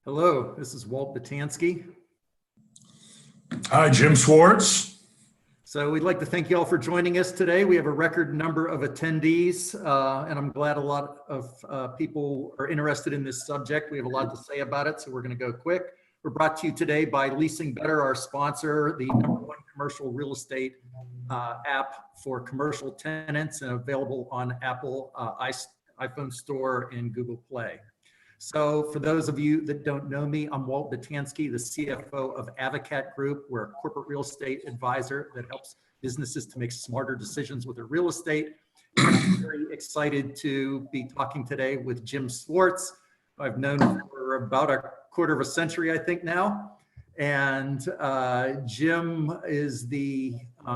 Hello, this is Walt Batansky. Hi, Jim Swartz. So we'd like to thank you all for joining us today. We have a record number of attendees, and I'm glad a lot of people are interested in this subject. We have a lot to say about it, so we're going to go quick. We're brought to you today by Leasing Better, our sponsor, the #1 commercial real estate app for commercial tenants and available on Apple iPhone Store and Google Play. So for those of you that don't know me, I'm Walt Batansky, the CFO of Avocat Group. We're a corporate real estate advisor that helps businesses to make smarter decisions with their real estate. And I'm very excited to be talking today with Jim Swartz, who I've known for about a quarter of a century, I think now. And Jim is the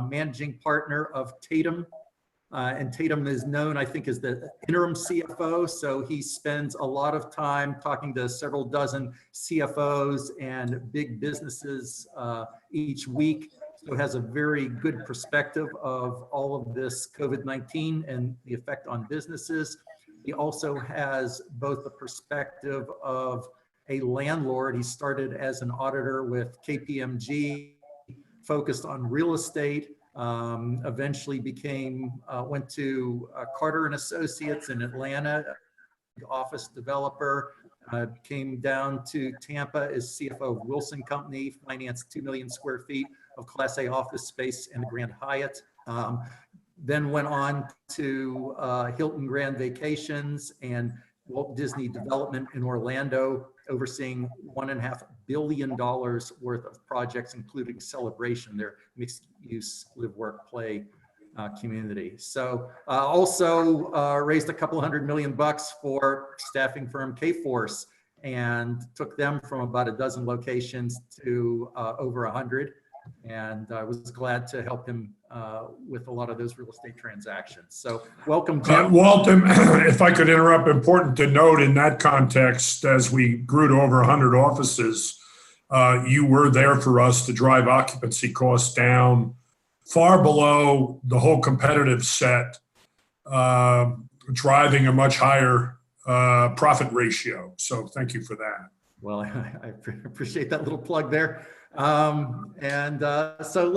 managing partner of Tatum. And Tatum is known, I think, as the interim CFO. So he spends a lot of time talking to several dozen CFOs and big businesses each week. So has a very good perspective of all of this COVID-19 and the effect on businesses. He also has both the perspective of a landlord. He started as an auditor with KPMG, focused on real estate. Eventually went to Carter and Associates in Atlanta, office developer, came down to Tampa as CFO of Wilson Company, financed 2 million square feet of Class A office space in the Grand Hyatt. Then went on to Hilton Grand Vacations and Walt Disney Development in Orlando, overseeing $1.5 billion worth of projects, including Celebration, their mixed-use live-work-play community. So also raised a couple $100 million for staffing firm Kforce and took them from about a dozen locations to over 100. And I was glad to help him with a lot of those real estate transactions. So welcome, Jim. Walt, if I could interrupt, important to note in that context, as we grew to over 100 offices, you were there for us to drive occupancy costs down far below the whole competitive set, driving a much higher profit ratio. So thank you for that. Well, I appreciate that little plug there. So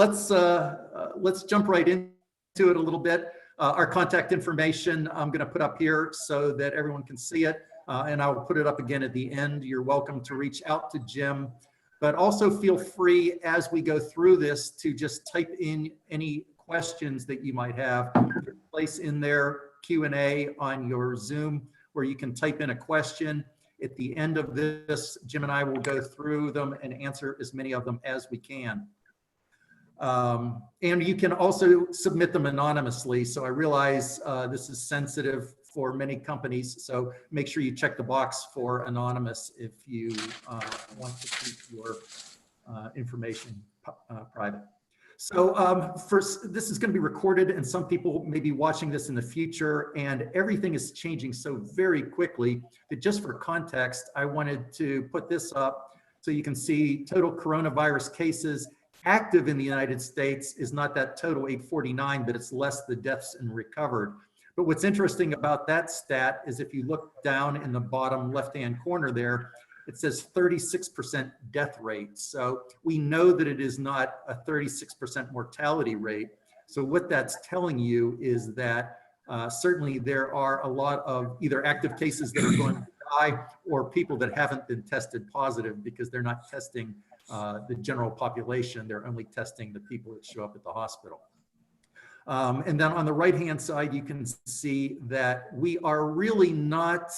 let's jump right into it a little bit. Our contact information I'm going to put up here so that everyone can see it, and I will put it up again at the end. You're welcome to reach out to Jim, but also feel free as we go through this to just type in any questions that you might have. Place in there Q&A on your Zoom where you can type in a question. At the end of this, Jim and I will go through them and answer as many of them as we can. And you can also submit them anonymously. So I realize this is sensitive for many companies. So make sure you check the box for anonymous if you want to keep your information private. So first, this is going to be recorded, and some people may be watching this in the future, and everything is changing so very quickly that just for context, I wanted to put this up so you can see total coronavirus cases active in the United States is not that total 849, but it's less the deaths and recovered. But what's interesting about that stat is if you look down in the bottom left-hand corner there, it says 36% death rate. So we know that it is not a 36% mortality rate. So what that's telling you is that certainly there are a lot of either active cases that are going to die or people that haven't been tested positive because they're not testing the general population. They're only testing the people that show up at the hospital. And then on the right-hand side, you can see that we are really not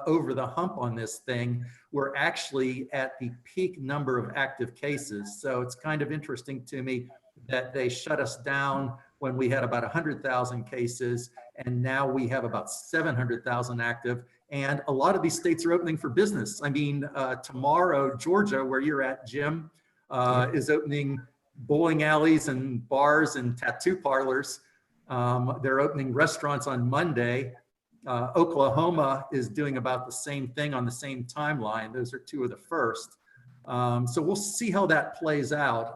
over the hump on this thing. We're actually at the peak number of active cases. So it's kind of interesting to me that they shut us down when we had about 100,000 cases, and now we have about 700,000 active. And a lot of these states are opening for business. I mean, tomorrow, Georgia, where you're at, Jim, is opening bowling alleys and bars and tattoo parlors. They're opening restaurants on Monday. Oklahoma is doing about the same thing on the same timeline. Those are two of the first. So we'll see how that plays out.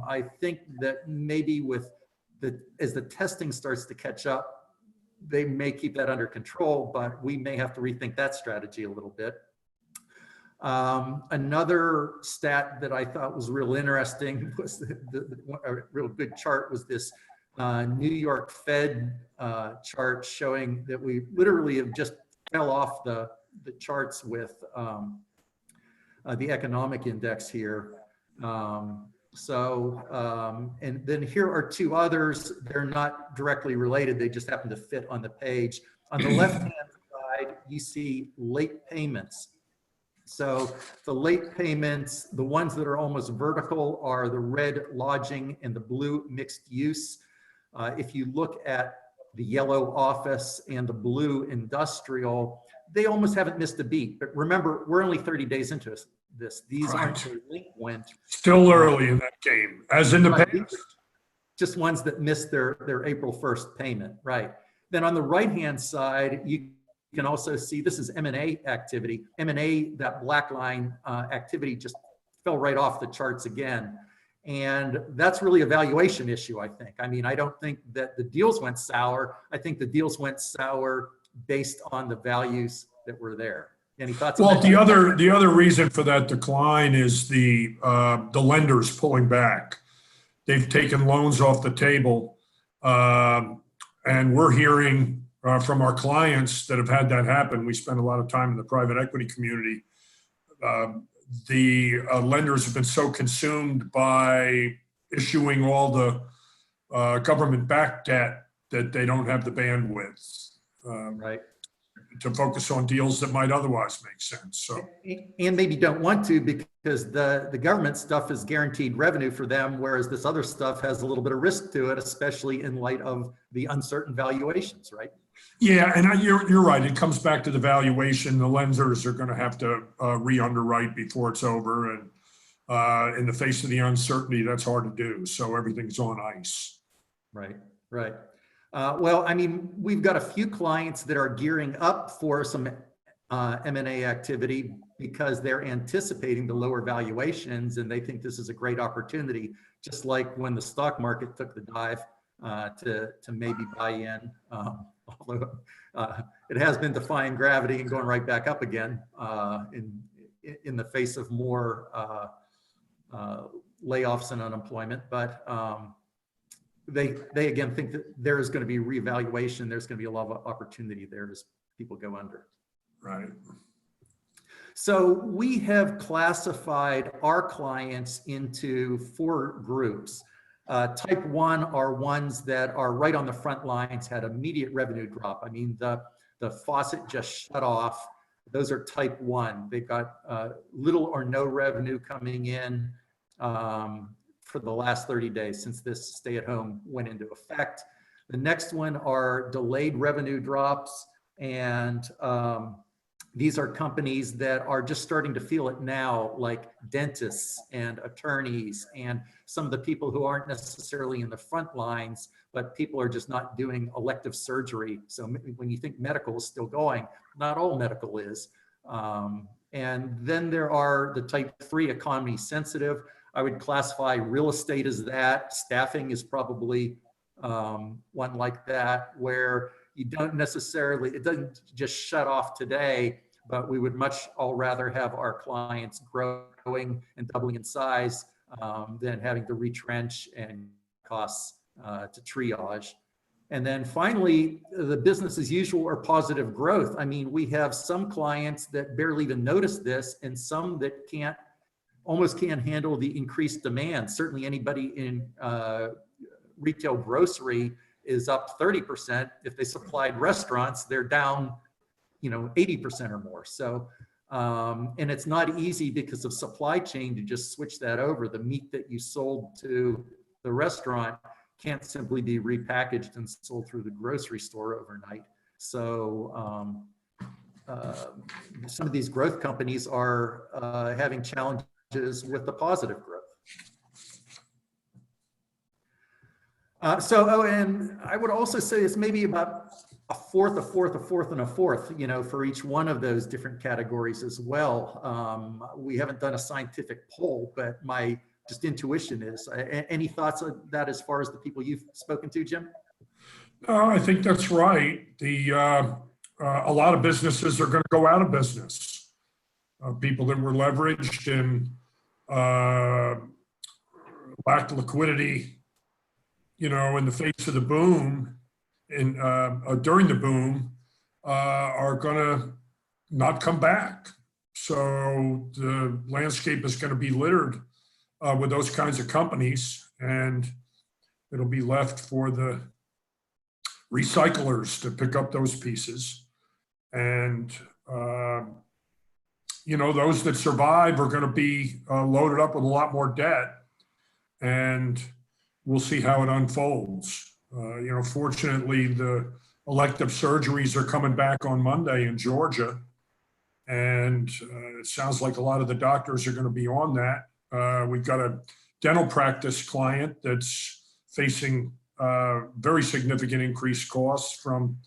I think that maybe as the testing starts to catch up, they may keep that under control, but we may have to rethink that strategy a little bit. Another stat that I thought was real interesting was a real good chart was this New York Fed chart showing that we literally have just fell off the charts with the economic index here. And then here are two others. They're not directly related. They just happen to fit on the page. On the left-hand side, you see late payments. So the late payments, the ones that are almost vertical are the red lodging and the blue mixed use. If you look at the yellow office and the blue industrial, they almost haven't missed a beat. But remember, we're only 30 days into this. These aren't delinquent. Still early in that game, as in the past. Just ones that missed their April 1st payment, right? Then on the right-hand side, you can also see this is M&A activity. M&A, that black line activity just fell right off the charts again. And that's really a valuation issue, I think. I mean, I don't think that the deals went sour. I think the deals went sour based on the values that were there. Any thoughts? Well, the other reason for that decline is the lenders pulling back. They've taken loans off the table, and we're hearing from our clients that have had that happen. We spend a lot of time in the private equity community. The lenders have been so consumed by issuing all the government-backed debt that they don't have the bandwidth right, to focus on deals that might otherwise make sense. So, and maybe don't want to because the government stuff is guaranteed revenue for them, whereas this other stuff has a little bit of risk to it, especially in light of the uncertain valuations, right? Yeah, and you're right. It comes back to the valuation. The lenders are going to have to re-underwrite before it's over, and in the face of the uncertainty, that's hard to do. So everything's on ice. Right, right. Well, I mean, we've got a few clients that are gearing up for some M&A activity because they're anticipating the lower valuations and they think this is a great opportunity, just like when the stock market took the dive to maybe buy in. Although it has been defying gravity and going right back up again in the face of more layoffs and unemployment. But they again think that there is going to be reevaluation. There's going to be a lot of opportunity there as people go under. Right. So we have classified our clients into 4 groups. Type 1 are ones that are right on the front lines, had immediate revenue drop. I mean, the faucet just shut off. Those are type 1. They've got little or no revenue coming in for the last 30 days since this stay-at-home went into effect. The next one are delayed revenue drops, and these are companies that are just starting to feel it now, like dentists and attorneys and some of the people who aren't necessarily in the front lines, but people are just not doing elective surgery. So when you think medical is still going, not all medical is. And then there are the type 3 economy sensitive. I would classify real estate as that. Staffing is probably one like that, where you don't necessarily, it doesn't just shut off today, but we would much all rather have our clients growing and doubling in size than having to retrench and costs to triage. And then finally, the business as usual or positive growth. I mean, we have some clients that barely even notice this and some that almost can't handle the increased demand. Certainly anybody in retail grocery is up 30%. If they supplied restaurants, they're down, 80% or more. So, and it's not easy because of supply chain to just switch that over. The meat that you sold to the restaurant can't simply be repackaged and sold through the grocery store overnight. So some of these growth companies are having challenges with the positive growth. And I would also say it's maybe about a fourth, and a fourth, for each one of those different categories as well. We haven't done a scientific poll, but my just intuition is. Any thoughts on that as far as the people you've spoken to, Jim? No, I think that's right. A lot of businesses are going to go out of business. people that were leveraged and lacked liquidity, in the face of the boom and during the boom, are going to not come back. So the landscape is going to be littered with those kinds of companies, and it'll be left for the recyclers to pick up those pieces. And, those that survive are going to be loaded up with a lot more debt, and we'll see how it unfolds. Fortunately, the elective surgeries are coming back on Monday in Georgia, and it sounds like a lot of the doctors are going to be on that. We've got a dental practice client that's facing very significant increased costs from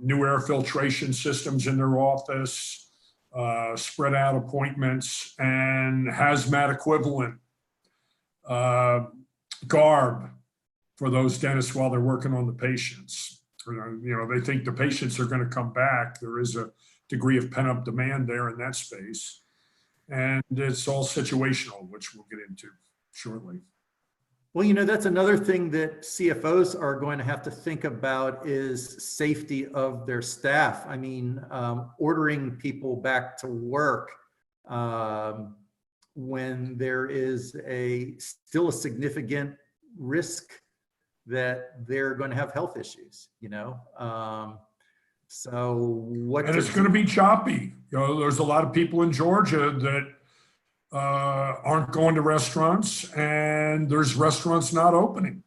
new air filtration systems in their office, spread out appointments, and hazmat equivalent garb for those dentists while they're working on the patients. They think the patients are going to come back. There is a degree of pent-up demand there in that space. And it's all situational, which we'll get into shortly. Well, that's another thing that CFOs are going to have to think about is safety of their staff. I mean, ordering people back to work when there is still a significant risk that they're going to have health issues, so and it's going to be choppy. There's a lot of people in Georgia that aren't going to restaurants, and there's restaurants not opening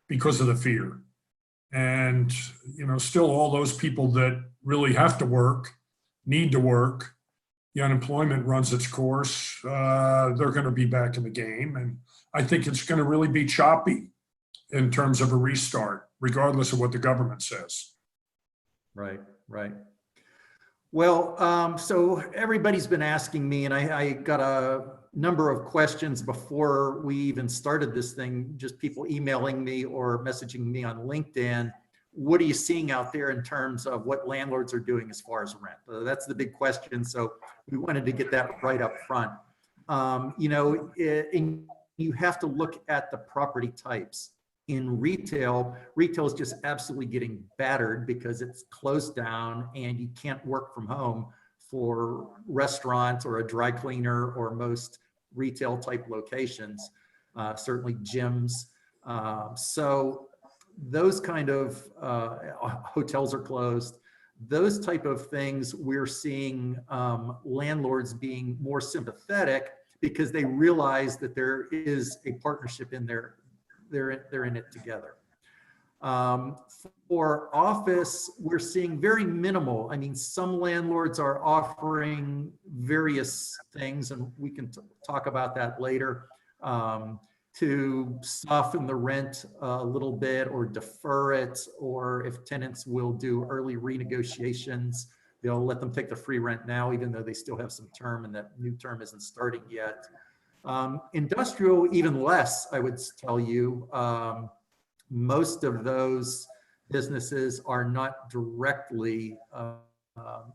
because of the fear. And, still all those people that really have to work, need to work, the unemployment runs its course, they're going to be back in the game. And I think it's going to really be choppy in terms of a restart, regardless of what the government says. Right. Well, so everybody's been asking me, and I got a number of questions before we even started this thing, just people emailing me or messaging me on LinkedIn. What are you seeing out there in terms of what landlords are doing as far as rent? That's the big question. So we wanted to get that right up front. You have to look at the property types. In retail is just absolutely getting battered because it's closed down and you can't work from home for restaurants or a dry cleaner or most retail type locations, certainly gyms. So those kind of hotels are closed. Those type of things, we're seeing landlords being more sympathetic because they realize that there is a partnership in there. They're in it together. For office, we're seeing very minimal. I mean, some landlords are offering various things, and we can talk about that later, to soften the rent a little bit or defer it, or if tenants will do early renegotiations, they'll let them take the free rent now, even though they still have some term and that new term isn't starting yet. Industrial, even less, I would tell you. Most of those businesses are not directly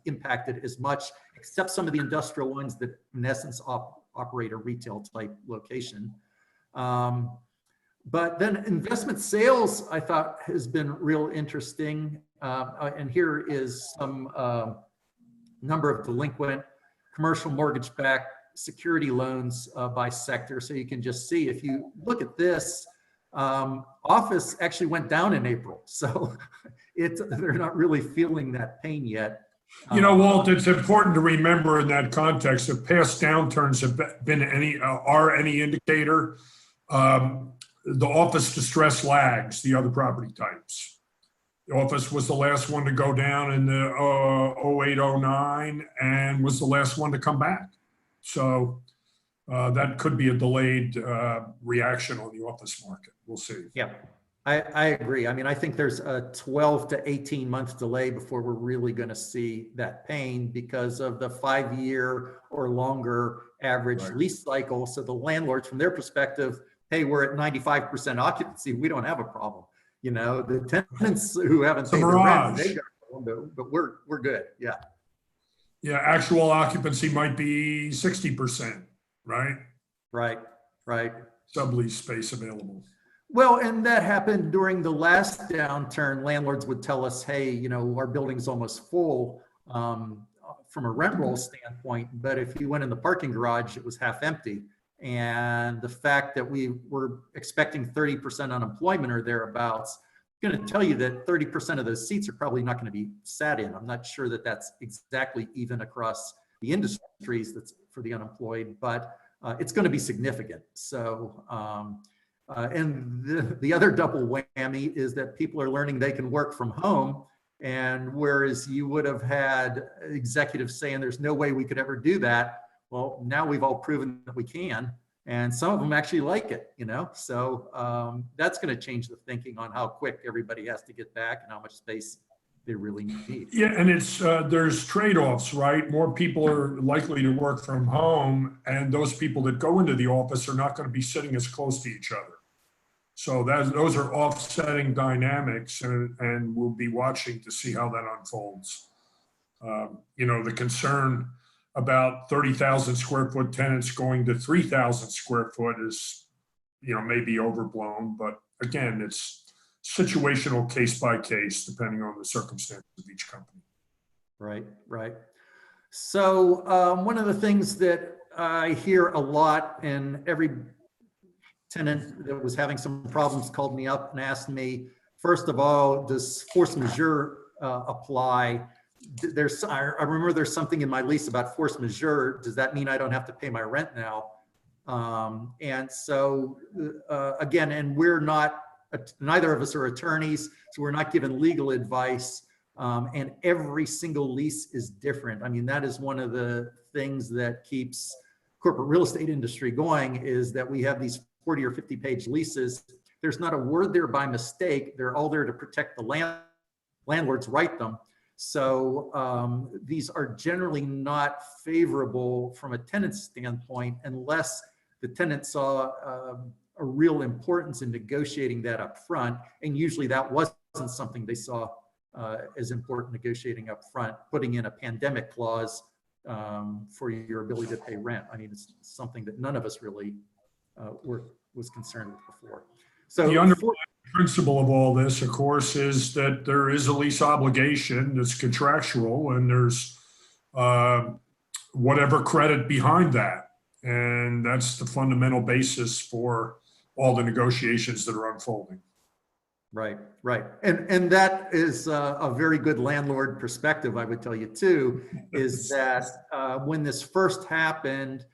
impacted as much, except some of the industrial ones that in essence operate a retail type location. But then investment sales, I thought, has been real interesting. And here is some number of delinquent commercial mortgage-backed security loans by sector. So you can just see, if you look at this, office actually went down in April. So they're not really feeling that pain yet. Walt, it's important to remember in that context that past downturns have been any indicator. The office distress lags the other property types. The office was the last one to go down in the 08, 09 and was the last one to come back. So that could be a delayed reaction on the office market. We'll see. Yeah, I agree. I mean, I think there's a 12 to 18 month delay before we're really going to see that pain because of the 5-year or longer average lease cycle. So the landlords, from their perspective, hey, we're at 95% occupancy. We don't have a problem. The tenants who haven't paid the rent, they got a problem, but we're good. Yeah. Yeah, actual occupancy might be 60%, right? Right, right. Sublease space available. Well, and that happened during the last downturn. Landlords would tell us, hey, our building's almost full from a rent roll standpoint. But if you went in the parking garage, it was half empty. And the fact that we were expecting 30% unemployment or thereabouts, I'm going to tell you that 30% of those seats are probably not going to be sat in. I'm not sure that that's exactly even across the industries that's for the unemployed, but it's going to be significant. So, and the other double whammy is that people are learning they can work from home. And whereas you would have had executives saying there's no way we could ever do that, well, now we've all proven that we can. And some of them actually like it, So that's going to change the thinking on how quick everybody has to get back and how much space they really need. Yeah, and it's there's trade-offs, right? More people are likely to work from home, and those people that go into the office are not going to be sitting as close to each other. So those are offsetting dynamics, and we'll be watching to see how that unfolds. The concern about 30,000 square foot tenants going to 3,000 square foot is, maybe overblown, but again, it's situational case by case, depending on the circumstances of each company. Right, right. So one of the things that I hear a lot, and every tenant that was having some problems called me up and asked me, first of all, does force majeure apply? I remember there's something in my lease about force majeure. Does that mean I don't have to pay my rent now? And so again, and we're not, neither of us are attorneys, so we're not given legal advice. And every single lease is different. I mean, that is one of the things that keeps corporate real estate industry going, is that we have these 40 or 50 page leases. There's not a word there by mistake. They're all there to protect the landlords write them. So these are generally not favorable from a tenant standpoint unless the tenant saw a real importance in negotiating that up front. And usually that wasn't something they saw as important negotiating up front, putting in a pandemic clause for your ability to pay rent. I mean, it's something that none of us really was concerned with before. So the underlying principle of all this, of course, is that there is a lease obligation that's contractual, and there's whatever credit behind that. And that's the fundamental basis for all the negotiations that are unfolding. Right, right. And that is a very good landlord perspective, I would tell you too, is that when this first happened,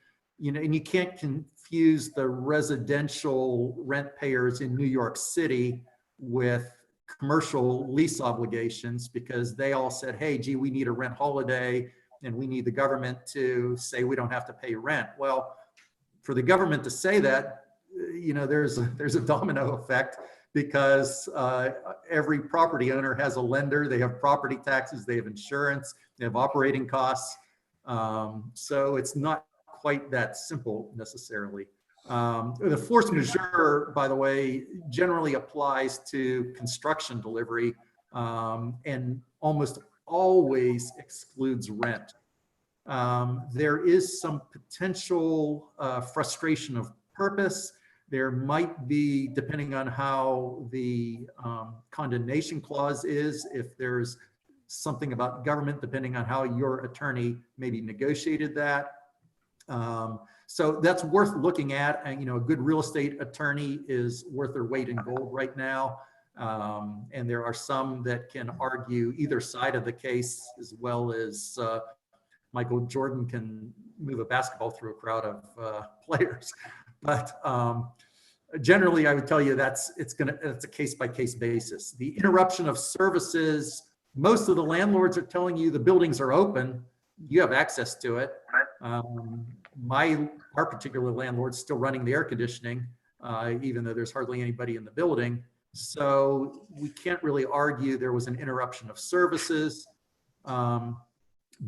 and you can't confuse the residential rent payers in New York City with commercial lease obligations, because they all said, hey, gee, we need a rent holiday and we need the government to say we don't have to pay rent. Well, for the government to say that, there's a domino effect, because every property owner has a lender, they have property taxes, they have insurance, they have operating costs. So it's not quite that simple necessarily. The force majeure, by the way, generally applies to construction delivery and almost always excludes rent. There is some potential frustration of purpose. There might be, depending on how the condemnation clause is, if there's something about government, depending on how your attorney maybe negotiated that. So that's worth looking at. And, a good real estate attorney is worth their weight in gold right now. And there are some that can argue either side of the case, as well as Michael Jordan can move a basketball through a crowd of players. But generally, I would tell you it's a case-by-case basis. The interruption of services, most of the landlords are telling you the buildings are open, you have access to it. Our particular landlord's still running the air conditioning, even though there's hardly anybody in the building. So we can't really argue there was an interruption of services.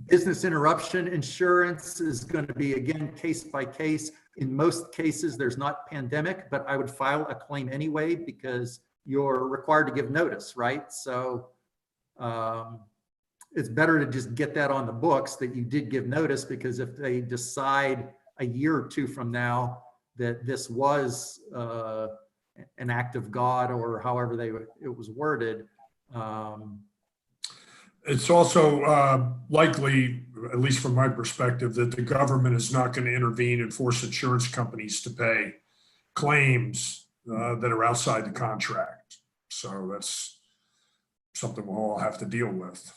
Business interruption insurance is going to be, again, case by case. In most cases, there's not pandemic, but I would file a claim anyway because you're required to give notice, right? So it's better to just get that on the books that you did give notice, because if they decide a year or two from now that this was an act of God, or however it was worded. It's also likely, at least from my perspective, that the government is not going to intervene and force insurance companies to pay claims that are outside the contract. So that's something we'll all have to deal with.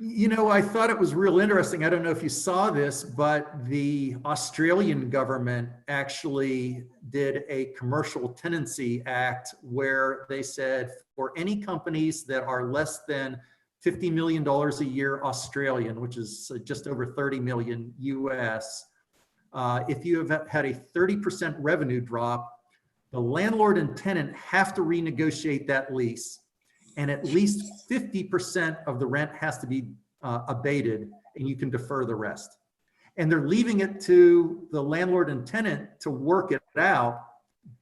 You know, I thought it was real interesting. I don't know if you saw this, but the Australian government actually did a commercial tenancy act where they said for any companies that are less than $50 million a year Australian, which is just over 30 million US, if you have had a 30% revenue drop, the landlord and tenant have to renegotiate that lease. And at least 50% of the rent has to be abated, and you can defer the rest. And they're leaving it to the landlord and tenant to work it out,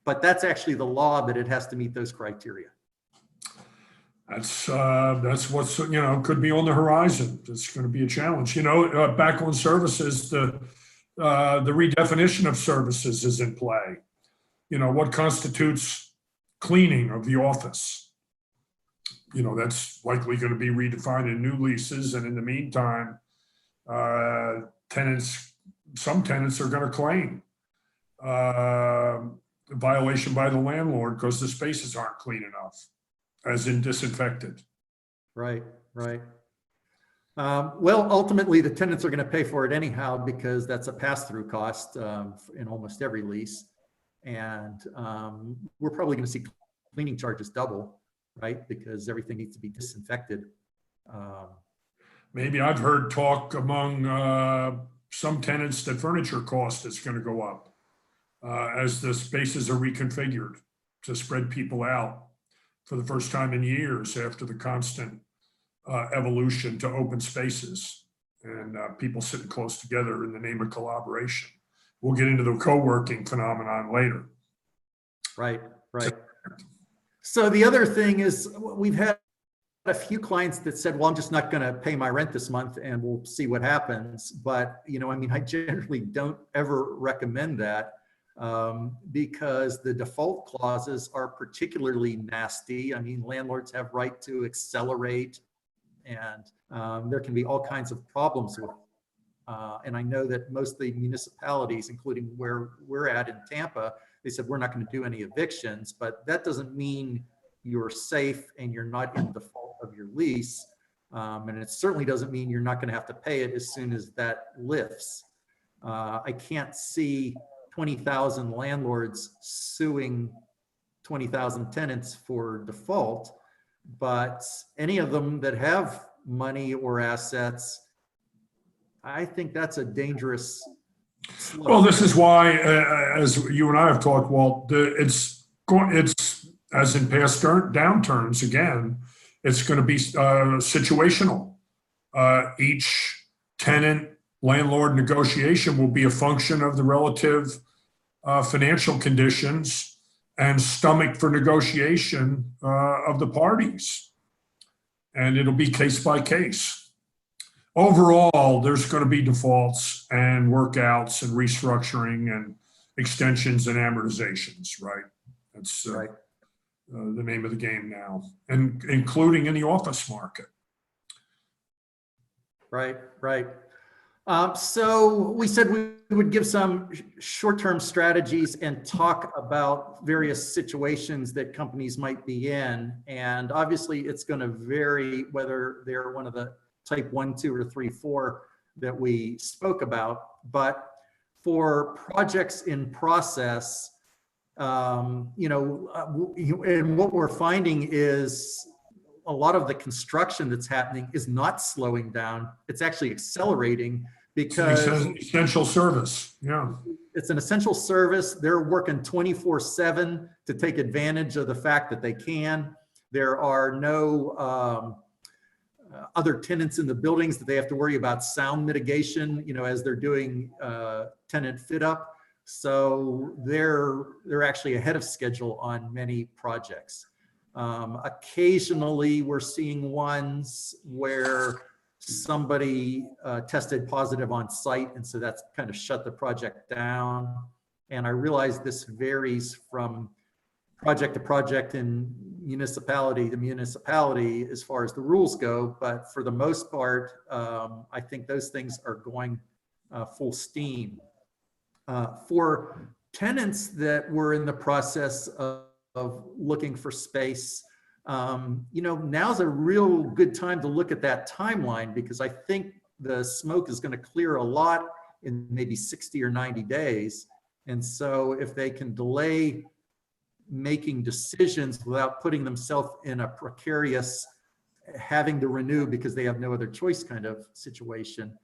but that's actually the law, that it has to meet those criteria. That's what's, could be on the horizon. It's going to be a challenge. Back on services, the redefinition of services is in play. What constitutes cleaning of the office? That's likely going to be redefined in new leases. And in the meantime, some tenants are going to claim violation by the landlord because the spaces aren't clean enough, as in disinfected. Right. Well, ultimately, the tenants are going to pay for it anyhow, because that's a pass-through cost in almost every lease. And we're probably going to see cleaning charges double, right? Because everything needs to be disinfected. Maybe I've heard talk among some tenants that furniture cost is going to go up as the spaces are reconfigured to spread people out for the first time in years after the constant evolution to open spaces and people sitting close together in the name of collaboration. We'll get into the co-working phenomenon later. Right. So the other thing is, we've had a few clients that said, well, I'm just not going to pay my rent this month and we'll see what happens. But, I generally don't ever recommend that because the default clauses are particularly nasty. Landlords have right to accelerate, and there can be all kinds of problems with. And I know that most of the municipalities, including where we're at in Tampa, they said, we're not going to do any evictions, but that doesn't mean you're safe and you're not in default of your lease. And it certainly doesn't mean you're not going to have to pay it as soon as that lifts. I can't see 20,000 landlords suing 20,000 tenants for default, but any of them that have money or assets, I think that's a dangerous slope. Well, this is why, as you and I have talked, Walt, it's as in past downturns, again, it's going to be situational. Each tenant landlord negotiation will be a function of the relative financial conditions and stomach for negotiation of the parties. And it'll be case by case. Overall, there's going to be defaults and workouts and restructuring and extensions and amortizations, right? That's right. The name of the game now, and including in the office market. Right. So we said we would give some short-term strategies and talk about various situations that companies might be in. And obviously it's going to vary whether they're one of the type 1, 2, or 3, 4 that we spoke about. But for projects in process, and what we're finding is a lot of the construction that's happening is not slowing down. It's actually accelerating because it's an essential service. Yeah. It's an essential service. They're working 24/7 to take advantage of the fact that they can. There are no other tenants in the buildings that they have to worry about sound mitigation, as they're doing tenant fit up. So they're actually ahead of schedule on many projects. Occasionally we're seeing ones where somebody tested positive on site, and so that's kind of shut the project down. And I realize this varies from project to project and municipality to municipality as far as the rules go, but for the most part, I think those things are going full steam. For tenants that were in the process of looking for space, now's a real good time to look at that timeline, because I think the smoke is going to clear a lot in maybe 60 or 90 days. And so if they can delay making decisions without putting themselves in a precarious having to renew because they have no other choice kind of situation,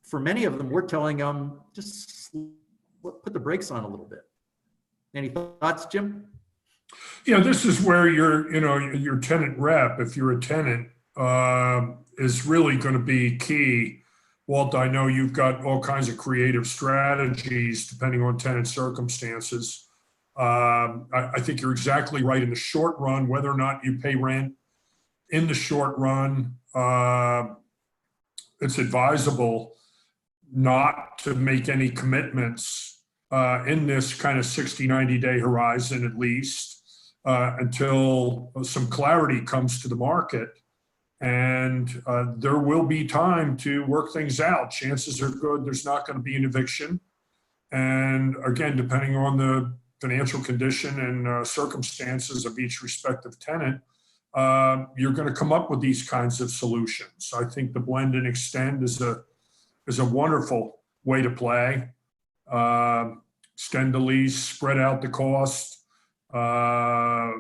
for many of them, we're telling them just put the brakes on a little bit. Any thoughts, Jim? Yeah, this is where your tenant rep, if you're a tenant, is really going to be key. Walt, I know you've got all kinds of creative strategies depending on tenant circumstances. I think you're exactly right. In the short run, whether or not you pay rent, in the short run, it's advisable not to make any commitments in this kind of 60, 90-day horizon, at least, until some clarity comes to the market. And there will be time to work things out. Chances are good there's not going to be an eviction. And again, depending on the financial condition and circumstances of each respective tenant, you're going to come up with these kinds of solutions. I think the blend and extend is a wonderful way to play. Extend the lease, spread out the cost,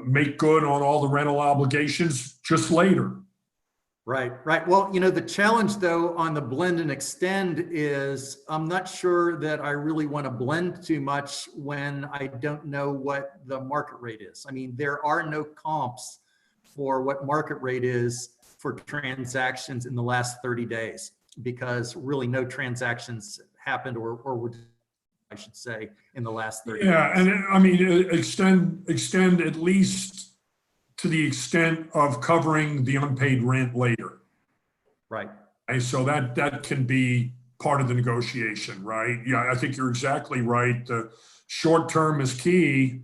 make good on all the rental obligations just later. Right. Well, the challenge though on the blend and extend is I'm not sure that I really want to blend too much when I don't know what the market rate is. I mean, there are no comps for what market rate is for transactions in the last 30 days, because really no transactions happened or would, I should say, in the last 30 days. Yeah, and I mean, extend at least to the extent of covering the unpaid rent later. Right. And so that can be part of the negotiation, right? Yeah, I think you're exactly right. The short term is key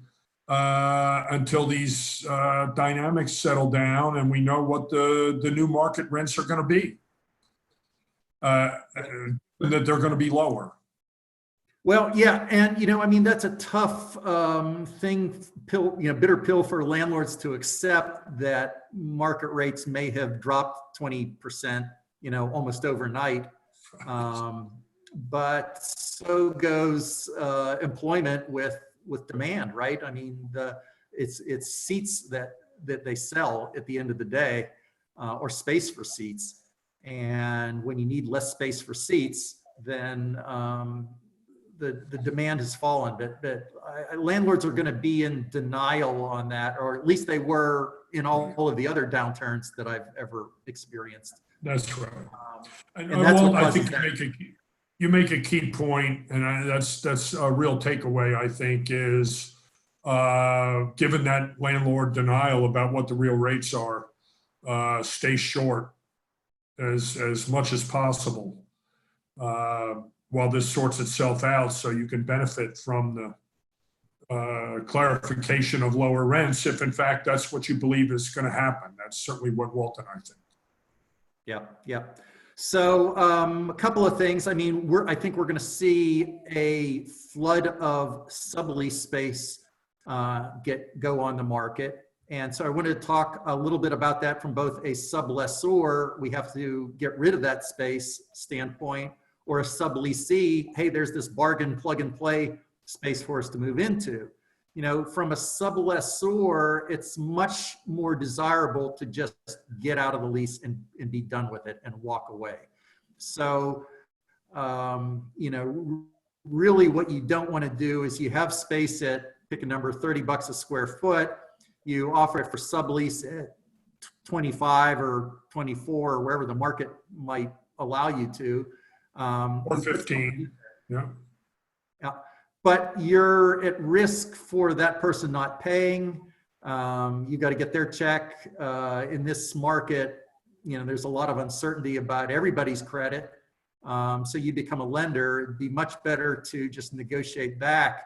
until these dynamics settle down and we know what the new market rents are going to be. That they're going to be lower. Well, yeah, and I mean, that's a tough bitter pill for landlords to accept, that market rates may have dropped 20%, almost overnight. But so goes employment with demand, right? I mean, it's seats that they sell at the end of the day, or space for seats. And when you need less space for seats, then the demand has fallen, but landlords are going to be in denial on that, or at least they were in all of the other downturns that I've ever experienced. That's right. And that's what I think that. you make a key point, and that's a real takeaway, I think, is given that landlord denial about what the real rates are, stay short as much as possible. While this sorts itself out, so you can benefit from the clarification of lower rents, if in fact that's what you believe is going to happen. That's certainly what Walt and I think. Yeah. So a couple of things. I mean, I think we're going to see a flood of sublease space go on the market. And so I wanted to talk a little bit about that from both a sublessor, we have to get rid of that space standpoint, or a subleasee, hey, there's this bargain plug and play space for us to move into. From a sublessor, it's much more desirable to just get out of the lease and be done with it and walk away. So, really what you don't want to do is you have space at, pick a number, $30 a square foot, you offer it for sublease at 25 or 24 or wherever the market might allow you to. Or 15, yeah. But you're at risk for that person not paying. You got to get their check. In this market, there's a lot of uncertainty about everybody's credit. So you become a lender, it'd be much better to just negotiate back.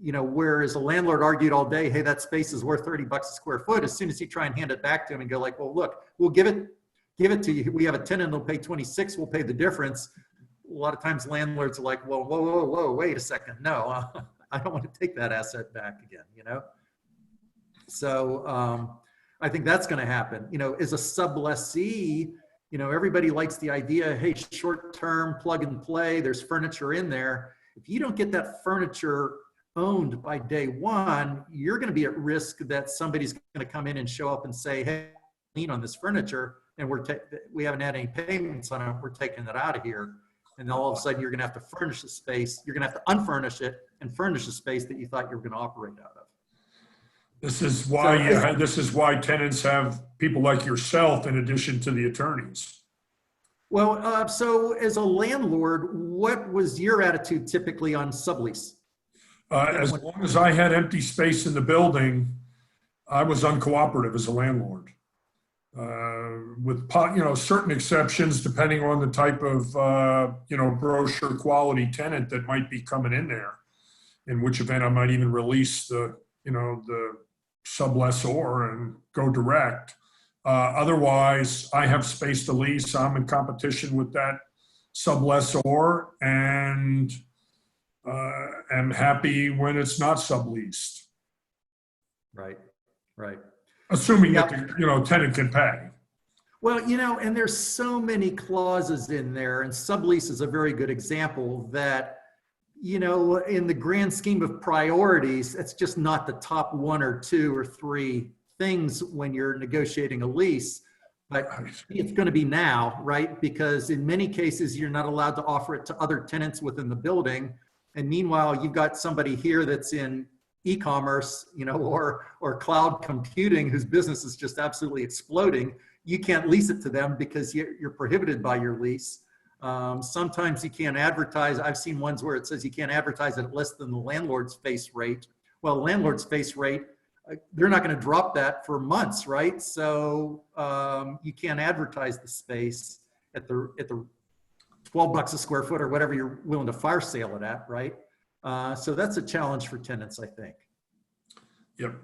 Whereas a landlord argued all day, hey, that space is worth 30 bucks a square foot. As soon as you try and hand it back to him and go like, well, look, we'll give it to you. We have a tenant, they'll pay 26, we'll pay the difference. A lot of times landlords are like, well, whoa, wait a second. No, I don't want to take that asset back again, So I think that's going to happen. As a sublessee, everybody likes the idea, hey, short-term plug and play, there's furniture in there. If you don't get that furniture owned by day one, you're going to be at risk that somebody's going to come in and show up and say, hey, lien on this furniture, and we haven't had any payments on it, we're taking it out of here. And all of a sudden you're going to have to furnish the space. You're going to have to unfurnish it and furnish the space that you thought you were going to operate out of. This is why tenants have people like yourself in addition to the attorneys. Well, so as a landlord, what was your attitude typically on sublease? As long as I had empty space in the building, I was uncooperative as a landlord. With certain exceptions, depending on the type of brochure quality tenant that might be coming in there, in which event I might even release the sublessor and go direct. Otherwise, I have space to lease. I'm in competition with that sublessor and am happy when it's not subleased. Right. Assuming that the tenant can pay. Well, and there's so many clauses in there, and sublease is a very good example that, in the grand scheme of priorities, it's just not the top one or two or three things when you're negotiating a lease. But it's going to be now, right? Because in many cases, you're not allowed to offer it to other tenants within the building. And meanwhile, you've got somebody here that's in e-commerce, or cloud computing, whose business is just absolutely exploding. You can't lease it to them because you're prohibited by your lease. Sometimes you can't advertise. I've seen ones where it says you can't advertise it at less than the landlord's face rate. Well, the landlord's face rate, they're not going to drop that for months, right? So you can't advertise the space at the 12 bucks a square foot or whatever you're willing to fire sale it at, right? So that's a challenge for tenants, I think. Yep.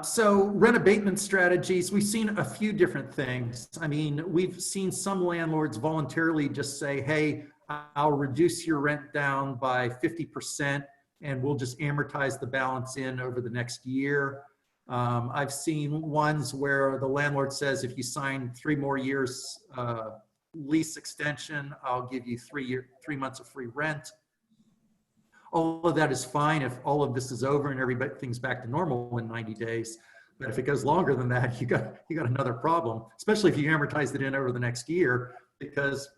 So rent abatement strategies, we've seen a few different things. I mean, we've seen some landlords voluntarily just say, hey, I'll reduce your rent down by 50% and we'll just amortize the balance in over the next year. I've seen ones where the landlord says, if you sign 3 more years lease extension, I'll give you 3 months of free rent. All of that is fine if all of this is over and everything's back to normal in 90 days. But if it goes longer than that, you got another problem, especially if you amortize it in over the next year, because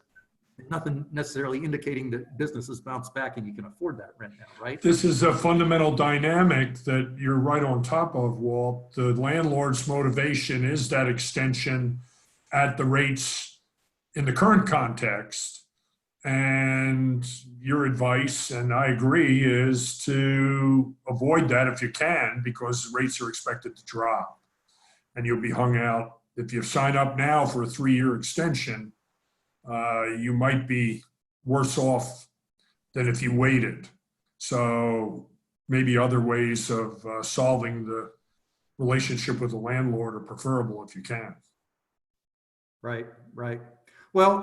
nothing necessarily indicating that businesses bounce back and you can afford that rent now, right? This is a fundamental dynamic that you're right on top of, Walt. The landlord's motivation is that extension at the rates in the current context. And your advice, and I agree, is to avoid that if you can, because rates are expected to drop and you'll be hung out. If you sign up now for a 3-year extension, you might be worse off than if you waited. So maybe other ways of solving the relationship with the landlord are preferable if you can. Right. Well,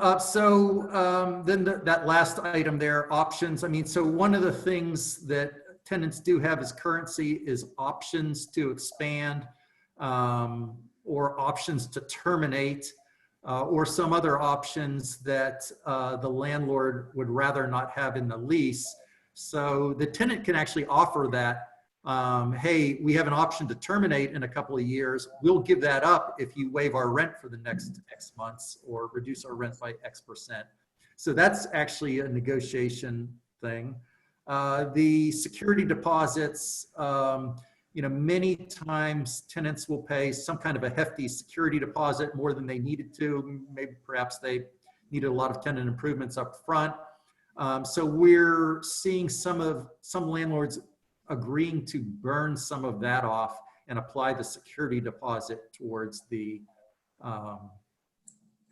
then that last item there, options. I mean, so one of the things that tenants do have as currency is options to expand or options to terminate or some other options that the landlord would rather not have in the lease. So the tenant can actually offer that. Hey, we have an option to terminate in a couple of years. We'll give that up if you waive our rent for the next X months or reduce our rent by X%. So that's actually a negotiation thing. The security deposits, many times tenants will pay some kind of a hefty security deposit more than they needed to. Maybe perhaps they needed a lot of tenant improvements up front. So we're seeing some landlords agreeing to burn some of that off and apply the security deposit towards the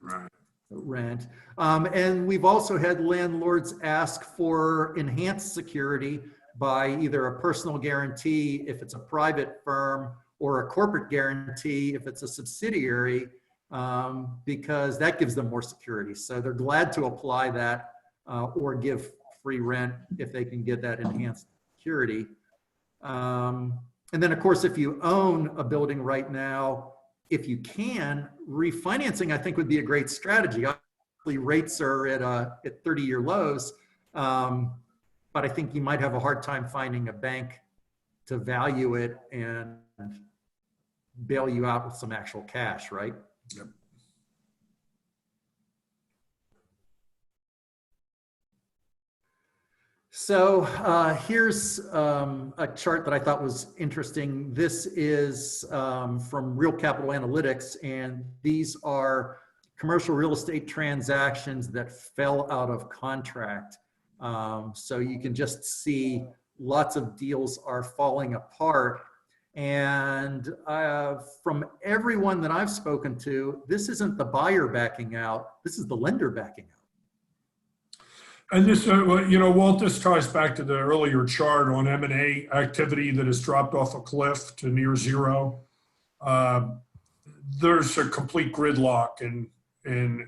Right. rent. And we've also had landlords ask for enhanced security by either a personal guarantee if it's a private firm, or a corporate guarantee if it's a subsidiary, because that gives them more security. So they're glad to apply that or give free rent if they can get that enhanced security. And then of course, if you own a building right now, if you can, refinancing I think would be a great strategy. Obviously rates are at 30-year lows, but I think you might have a hard time finding a bank to value it and bail you out with some actual cash, right? Yep. So here's a chart that I thought was interesting. This is from Real Capital Analytics, and these are commercial real estate transactions that fell out of contract. So you can just see lots of deals are falling apart. And from everyone that I've spoken to, this isn't the buyer backing out, this is the lender backing out. And this, Walt, this ties back to the earlier chart on M&A activity that has dropped off a cliff to near zero. There's a complete gridlock in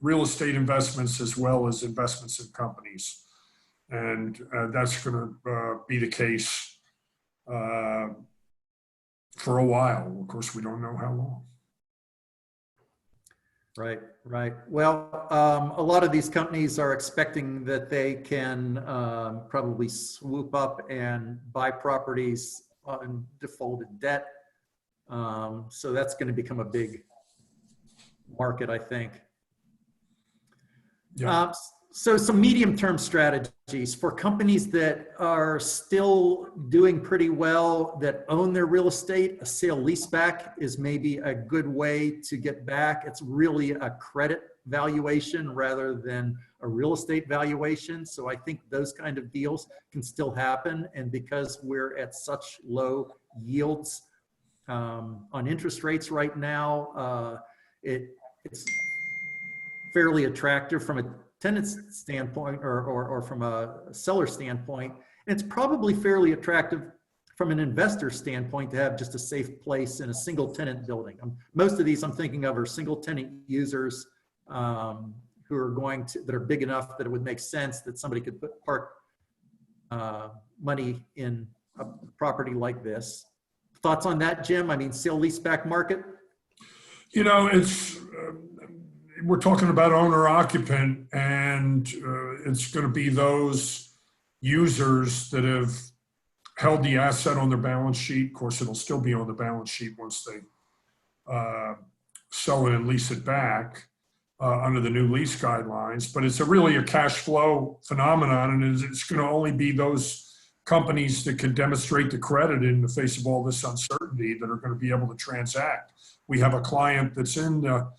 real estate investments as well as investments in companies. And that's going to be the case for a while. Of course, we don't know how long. Right, right. Well, a lot of these companies are expecting that they can probably swoop up and buy properties on defaulted debt. So that's going to become a big market, I think. Yeah. So some medium-term strategies for companies that are still doing pretty well, that own their real estate. A sale leaseback is maybe a good way to get back. It's really a credit valuation rather than a real estate valuation. So I think those kind of deals can still happen. And because we're at such low yields on interest rates right now, it's fairly attractive from a tenant's standpoint or from a seller standpoint. And it's probably fairly attractive from an investor standpoint to have just a safe place in a single tenant building. Most of these I'm thinking of are single tenant users who are that are big enough that it would make sense that somebody could park money in a property like this. Thoughts on that, Jim? I mean, sale leaseback market? It's we're talking about owner occupant, and it's going to be those users that have held the asset on their balance sheet. Of course, it'll still be on the balance sheet once they sell it and lease it back under the new lease guidelines. But it's really a cash flow phenomenon, and it's going to only be those companies that can demonstrate the credit in the face of all this uncertainty that are going to be able to transact. We have a client that's in the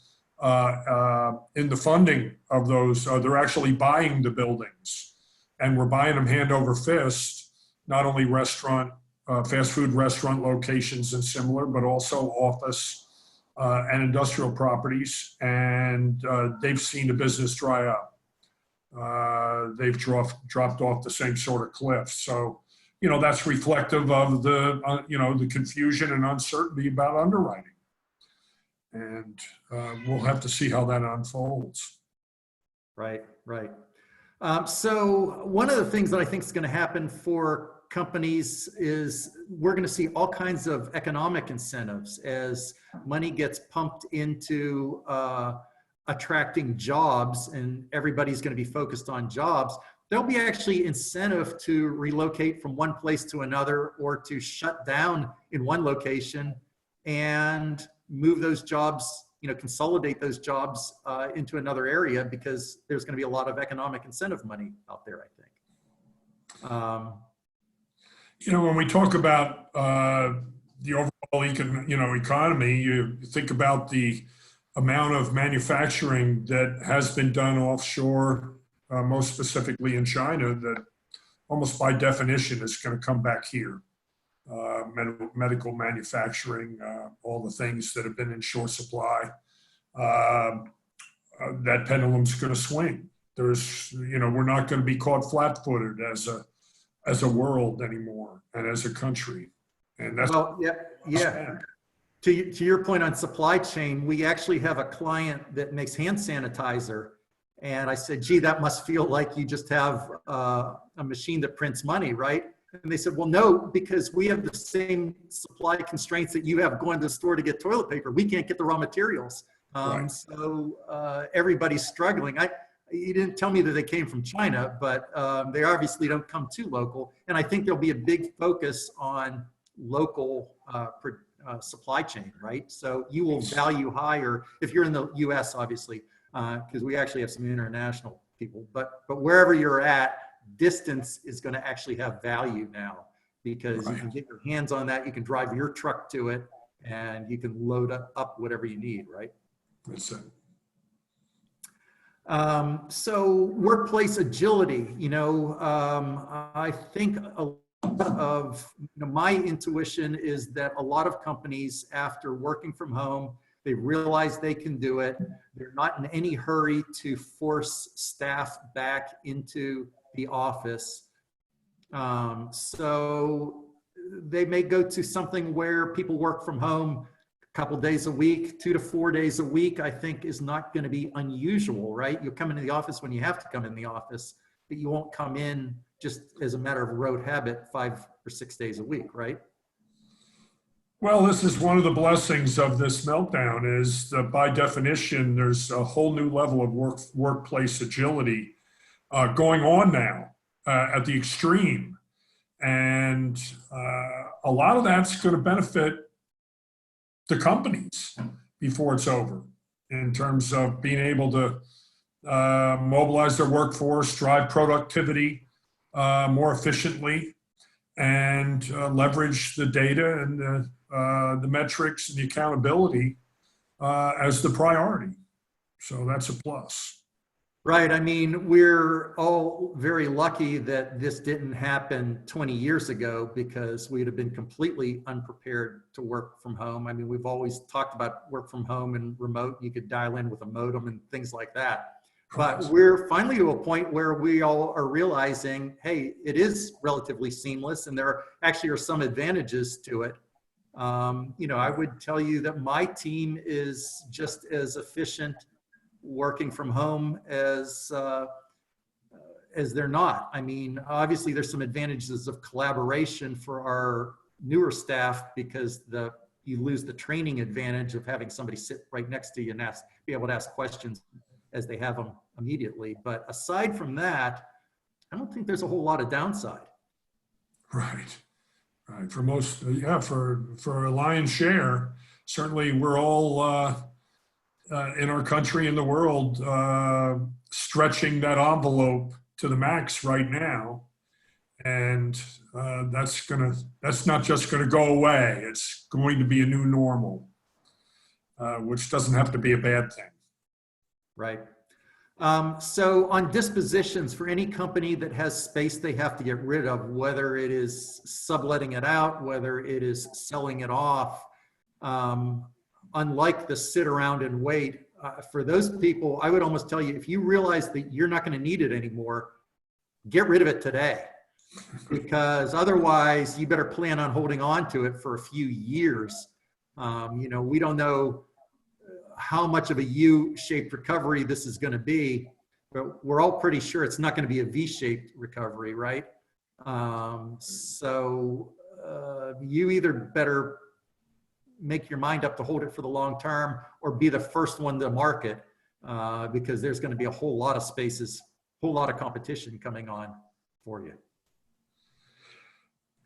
funding of those. They're actually buying the buildings, and we're buying them hand over fist, not only restaurant, fast food restaurant locations and similar, but also office and industrial properties. And they've seen the business dry up. They've dropped off the same sort of cliff. So, that's reflective of the confusion and uncertainty about underwriting. And we'll have to see how that unfolds. Right, right. So one of the things that I think is going to happen for companies is we're going to see all kinds of economic incentives as money gets pumped into attracting jobs, and everybody's going to be focused on jobs. There'll be actually incentive to relocate from one place to another, or to shut down in one location and move those jobs, consolidate those jobs into another area, because there's going to be a lot of economic incentive money out there, I think. When we talk about the overall economy, you think about the amount of manufacturing that has been done offshore, most specifically in China, that almost by definition is going to come back here. Medical manufacturing, all the things that have been in short supply that pendulum's going to swing. There's, we're not going to be caught flat-footed as a world anymore and as a country. And that's well, yeah. To your point on supply chain, we actually have a client that makes hand sanitizer. And I said, gee, that must feel like you just have a machine that prints money, right? And they said, well, no, because we have the same supply constraints that you have going to the store to get toilet paper. We can't get the raw materials. Right. So everybody's struggling. You didn't tell me that they came from China, but they obviously don't come too local. And I think there'll be a big focus on local supply chain, right? So you will value higher if you're in the U.S., obviously, because we actually have some international people. But wherever you're at, distance is going to actually have value now, because you can get your hands on that. You can drive your truck to it, and you can load up whatever you need, right? That's it. So workplace agility, I think a lot of my intuition is that a lot of companies, after working from home, they realize they can do it. They're not in any hurry to force staff back into the office. So they may go to something where people work from home a couple days a week, 2 to 4 days a week, I think is not going to be unusual, right? You'll come into the office when you have to come in the office, but you won't come in just as a matter of rote habit 5 or 6 days a week, right? Well, this is one of the blessings of this meltdown is that by definition, there's a whole new level of workplace agility going on now at the extreme. And a lot of that's going to benefit the companies before it's over in terms of being able to mobilize their workforce, drive productivity more efficiently, and leverage the data and the metrics and the accountability as the priority. So that's a plus. Right. I mean, we're all very lucky that this didn't happen 20 years ago, because we'd have been completely unprepared to work from home. I mean, we've always talked about work from home and remote. You could dial in with a modem and things like that. But we're finally to a point where we all are realizing, hey, it is relatively seamless, and there actually are some advantages to it. I would tell you that my team is just as efficient working from home as they're not. I mean, obviously there's some advantages of collaboration for our newer staff, because you lose the training advantage of having somebody sit right next to you and be able to ask questions as they have them immediately. But aside from that, I don't think there's a whole lot of downside. Right. For most, for a lion's share, certainly we're all in our country and the world stretching that envelope to the max right now. And that's not just gonna go away. It's going to be a new normal, which doesn't have to be a bad thing. Right. So on dispositions, for any company that has space they have to get rid of, whether it is subletting it out, whether it is selling it off, unlike the sit around and wait, for those people, I would almost tell you, if you realize that you're not going to need it anymore, get rid of it today, because otherwise you better plan on holding on to it for a few years. We don't know how much of a U-shaped recovery this is going to be, but we're all pretty sure it's not going to be a V-shaped recovery, right? So you either better make your mind up to hold it for the long term, or be the first one to market, because there's going to be a whole lot of spaces, whole lot of competition coming on for you.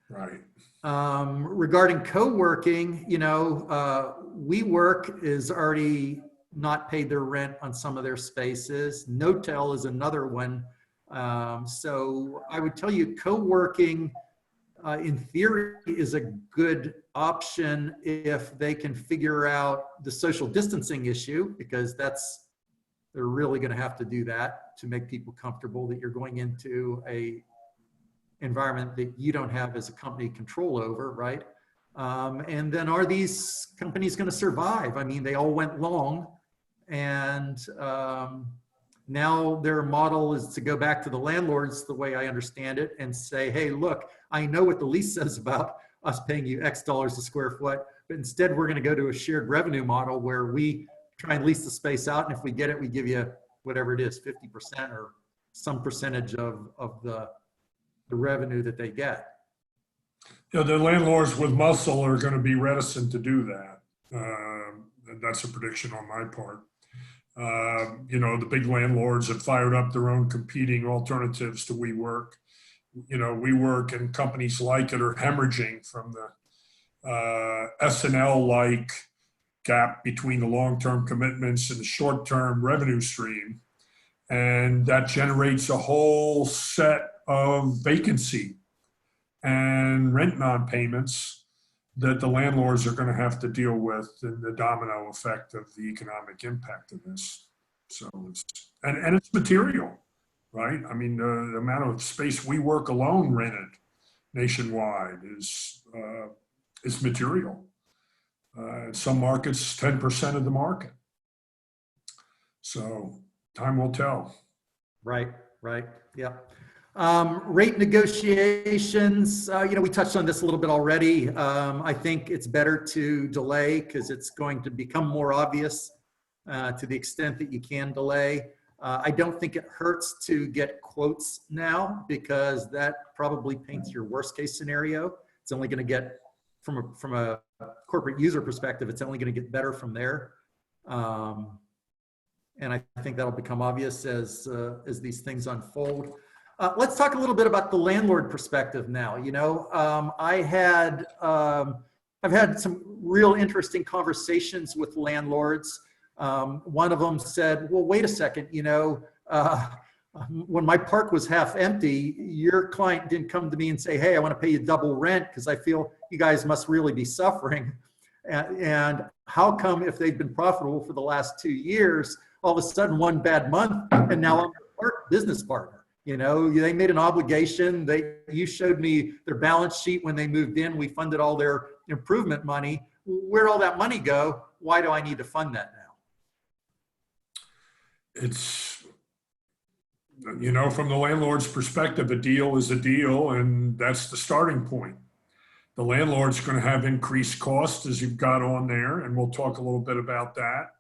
Right. Regarding co-working, WeWork is already not paid their rent on some of their spaces. Notel is another one. So I would tell you, co-working in theory is a good option if they can figure out the social distancing issue, because they're really going to have to do that to make people comfortable that you're going into a environment that you don't have as a company control over, right? And then are these companies going to survive? I mean, they all went long, And now their model is to go back to the landlords, the way I understand it, and say, hey, look, I know what the lease says about us paying you X dollars a square foot, but instead we're going to go to a shared revenue model where we try and lease the space out. And if we get it, we give you whatever it is, 50% or some percentage of the revenue that they get. You know, the landlords with muscle are going to be reticent to do that. And that's a prediction on my part. You know, the big landlords have fired up their own competing alternatives to WeWork. You know, WeWork and companies like it are hemorrhaging from the S&L-like gap between the long-term commitments and the short-term revenue stream. And that generates a whole set of vacancy and rent non-payments that the landlords are going to have to deal with, and the domino effect of the economic impact of this. So it's, and it's material, right? I mean, the amount of space WeWork alone rented nationwide is material. In some markets, 10% of the market. So time will tell. Right, right, yeah. Rate negotiations, you know, we touched on this a little bit already. I think it's better to delay because it's going to become more obvious to the extent that you can delay. I don't think it hurts to get quotes now because that probably paints your worst case scenario. It's only going to get, from a corporate user perspective, it's only going to get better from there. And I think that'll become obvious as these things unfold. Let's talk a little bit about the landlord perspective now. You know, I've had some real interesting conversations with landlords. One of them said, well, wait a second, you know, when my park was half empty, your client didn't come to me and say, hey, I want to pay you double rent because I feel you guys must really be suffering. And how come if they've been profitable for the last 2 years, all of a sudden one bad month and now I'm their business partner? You know, they made an obligation. You showed me their balance sheet when they moved in. We funded all their improvement money. Where'd all that money go? Why do I need to fund that now? It's, you know, from the landlord's perspective, a deal is a deal, and that's the starting point. The landlord's going to have increased costs, as you've got on there, and we'll talk a little bit about that.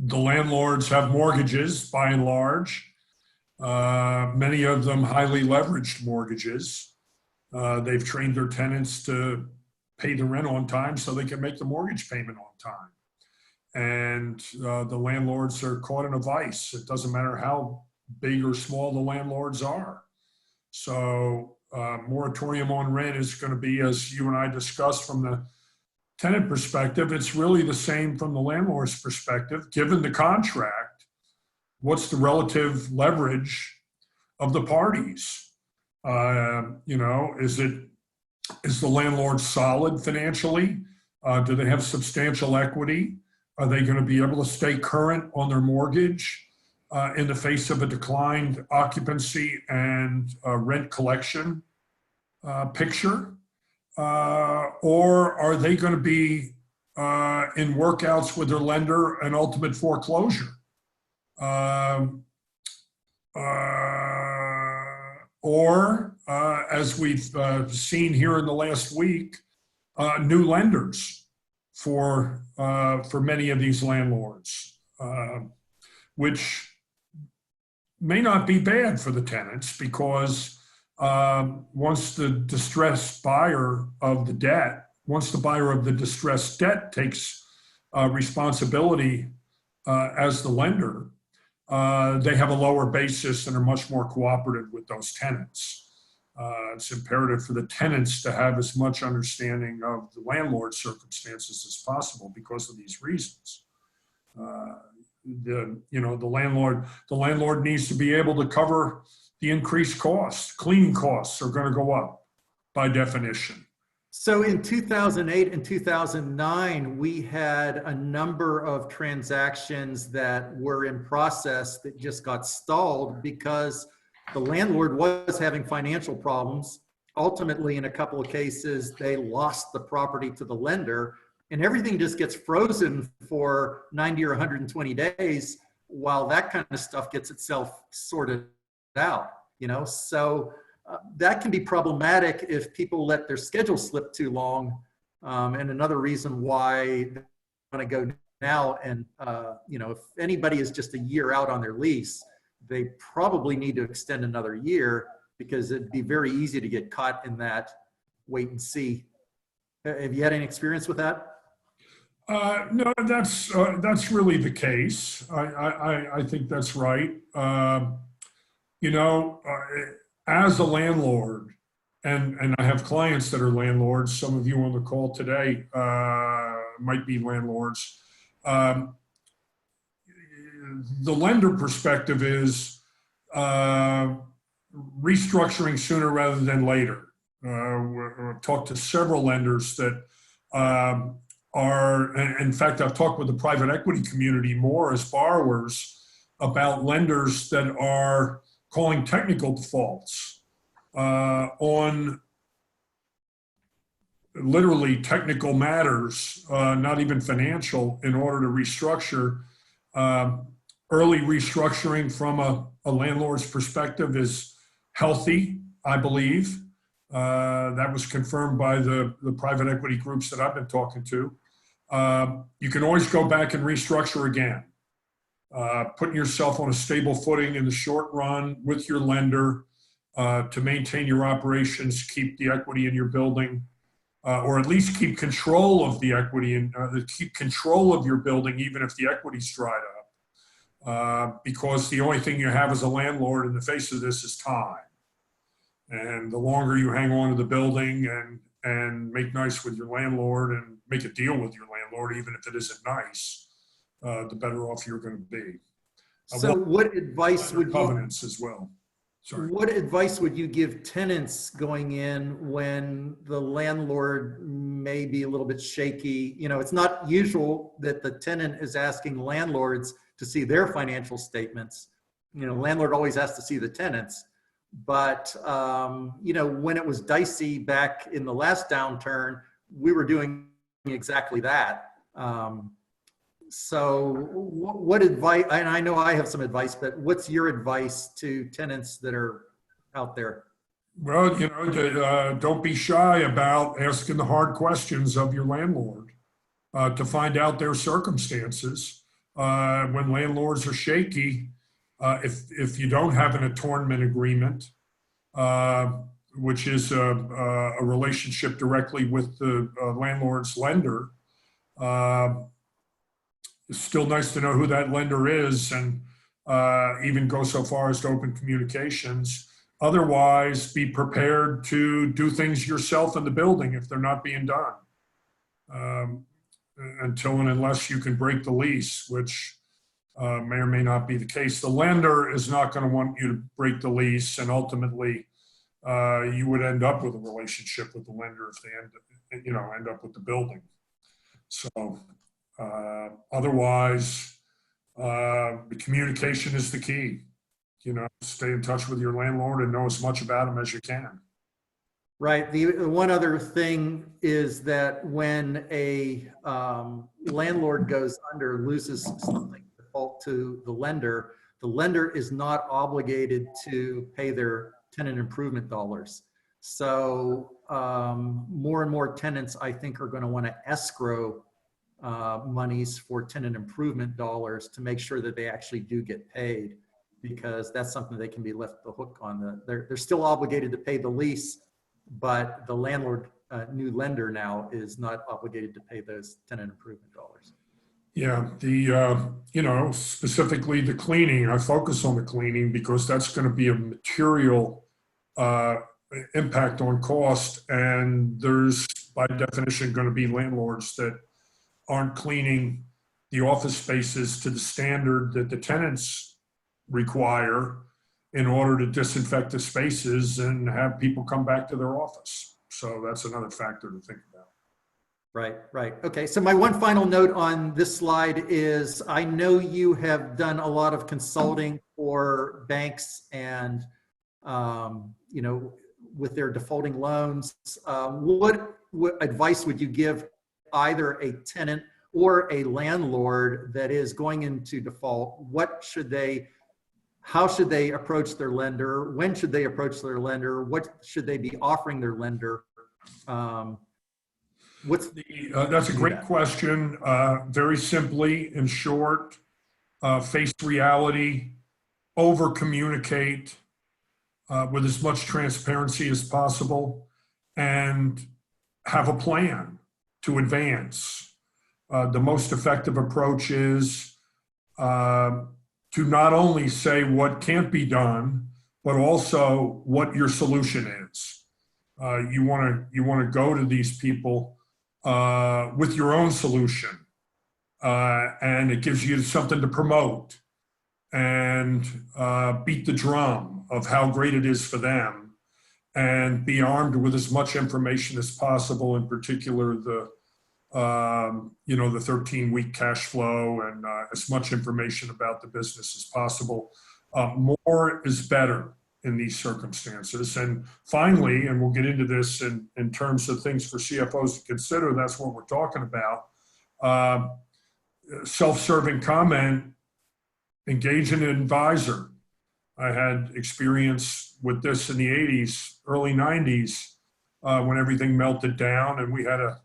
The landlords have mortgages, by and large. Many of them highly leveraged mortgages. They've trained their tenants to pay the rent on time so they can make the mortgage payment on time. And the landlords are caught in a vice. It doesn't matter how big or small the landlords are. So moratorium on rent is going to be, as you and I discussed, from the tenant perspective, it's really the same from the landlord's perspective. Given the contract, what's the relative leverage of the parties? You know, is the landlord solid financially? Do they have substantial equity? Are they going to be able to stay current on their mortgage in the face of a declined occupancy and rent collection picture? Or are they going to be in workouts with their lender and ultimate foreclosure? Or as we've seen here in the last week, new lenders for many of these landlords, which may not be bad for the tenants because once the distressed buyer of the debt, once the buyer of the distressed debt takes responsibility as the lender, they have a lower basis and are much more cooperative with those tenants. It's imperative for the tenants to have as much understanding of the landlord's circumstances as possible because of these reasons. The landlord needs to be able to cover the increased costs. Cleaning costs are going to go up by definition. So in 2008 and 2009, we had a number of transactions that were in process that just got stalled because the landlord was having financial problems. Ultimately, in a couple of cases, they lost the property to the lender. and everything just gets frozen for 90 or 120 days while that kind of stuff gets itself sorted out, so that can be problematic if people let their schedule slip too long. And another reason why they want to go now, and if anybody is just a year out on their lease, they probably need to extend another year, because it'd be very easy to get caught in that wait and see. Have you had any experience with that? No, that's really the case. I think that's right. As a landlord, and I have clients that are landlords. Some of you on the call today might be landlords. The lender perspective is restructuring sooner rather than later. I've talked to several lenders that in fact, I've talked with the private equity community more as borrowers about lenders that are calling technical defaults on literally technical matters, not even financial, in order to restructure. Early restructuring from a landlord's perspective is healthy, I believe. That was confirmed by the private equity groups that I've been talking to. You can always go back and restructure again. Putting yourself on a stable footing in the short run with your lender to maintain your operations, keep the equity in your building, or at least keep control of the equity and keep control of your building, even if the equity's dried up. Because the only thing you have as a landlord in the face of this is time. And the longer you hang on to the building and make nice with your landlord and make a deal with your landlord, even if it isn't nice, the better off you're going to be. So what advice would covenants as well? Sorry. What advice would you give tenants going in when the landlord may be a little bit shaky? It's not usual that the tenant is asking landlords to see their financial statements. Landlord always has to see the tenants. But, when it was dicey back in the last downturn, we were doing exactly that. So what advice, and I know I have some advice, but what's your advice to tenants that are out there? Well, don't be shy about asking the hard questions of your landlord to find out their circumstances. When landlords are shaky, if you don't have an attornment agreement, which is a relationship directly with the landlord's lender, it's still nice to know who that lender is, and even go so far as to open communications. Otherwise, be prepared to do things yourself in the building if they're not being done, until and unless you can break the lease, which may or may not be the case. The lender is not going to want you to break the lease, and ultimately you would end up with a relationship with the lender if they end up with the building. So otherwise, the communication is the key. Stay in touch with your landlord and know as much about him as you can. Right. The one other thing is that when a landlord goes under, loses something default to the lender is not obligated to pay their tenant improvement dollars. So more and more tenants, I think, are going to want to escrow monies for tenant improvement dollars to make sure that they actually do get paid, because that's something they can be left the hook on. They're still obligated to pay the lease, but the landlord, new lender now, is not obligated to pay those tenant improvement dollars. Yeah, specifically the cleaning. I focus on the cleaning because that's going to be a material impact on cost, and there's by definition going to be landlords that aren't cleaning the office spaces to the standard that the tenants require in order to disinfect the spaces and have people come back to their office. So that's another factor to think about. Right. Okay, so my one final note on this slide is I know you have done a lot of consulting for banks and, with their defaulting loans. What advice would you give either a tenant or a landlord that is going into default, how should they approach their lender? When should they approach their lender? What should they be offering their lender? That's a great question. Very simply, in short, face reality, over communicate with as much transparency as possible, and have a plan to advance. The most effective approach is to not only say what can't be done, but also what your solution is. You want to go to these people with your own solution, and it gives you something to promote and beat the drum of how great it is for them, and be armed with as much information as possible, in particular the 13-week cash flow, and as much information about the business as possible. More is better in these circumstances. And finally, and we'll get into this in terms of things for CFOs to consider, that's what we're talking about. Self-serving comment, engage an advisor. I had experience with this in the 80s, early 90s, when everything melted down and we had a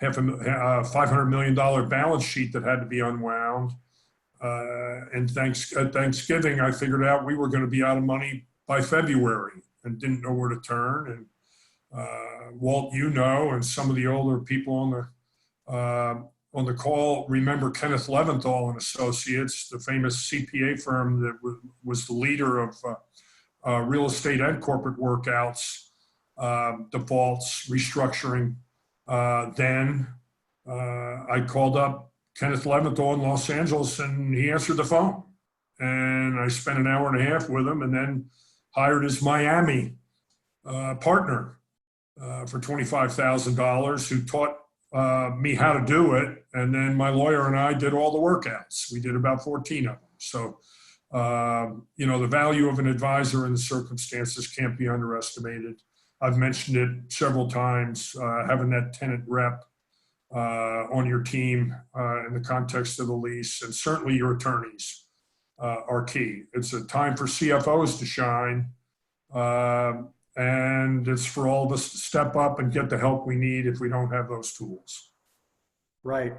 $500 million balance sheet that had to be unwound. And at Thanksgiving, I figured out we were going to be out of money by February and didn't know where to turn. And Walt, and some of the older people on the call remember Kenneth Leventhal and Associates, the famous CPA firm that was the leader of real estate and corporate workouts, defaults, restructuring. Then I called up Kenneth Leventhal in Los Angeles, and he answered the phone. And I spent an hour and a half with him, and then hired his Miami partner for $25,000, who taught me how to do it. And then my lawyer and I did all the workouts. We did about 14 of them. So, the value of an advisor in the circumstances can't be underestimated. I've mentioned it several times, having that tenant rep on your team in the context of the lease, and certainly your attorneys are key. It's a time for CFOs to shine, and it's for all of us to step up and get the help we need if we don't have those tools. Right.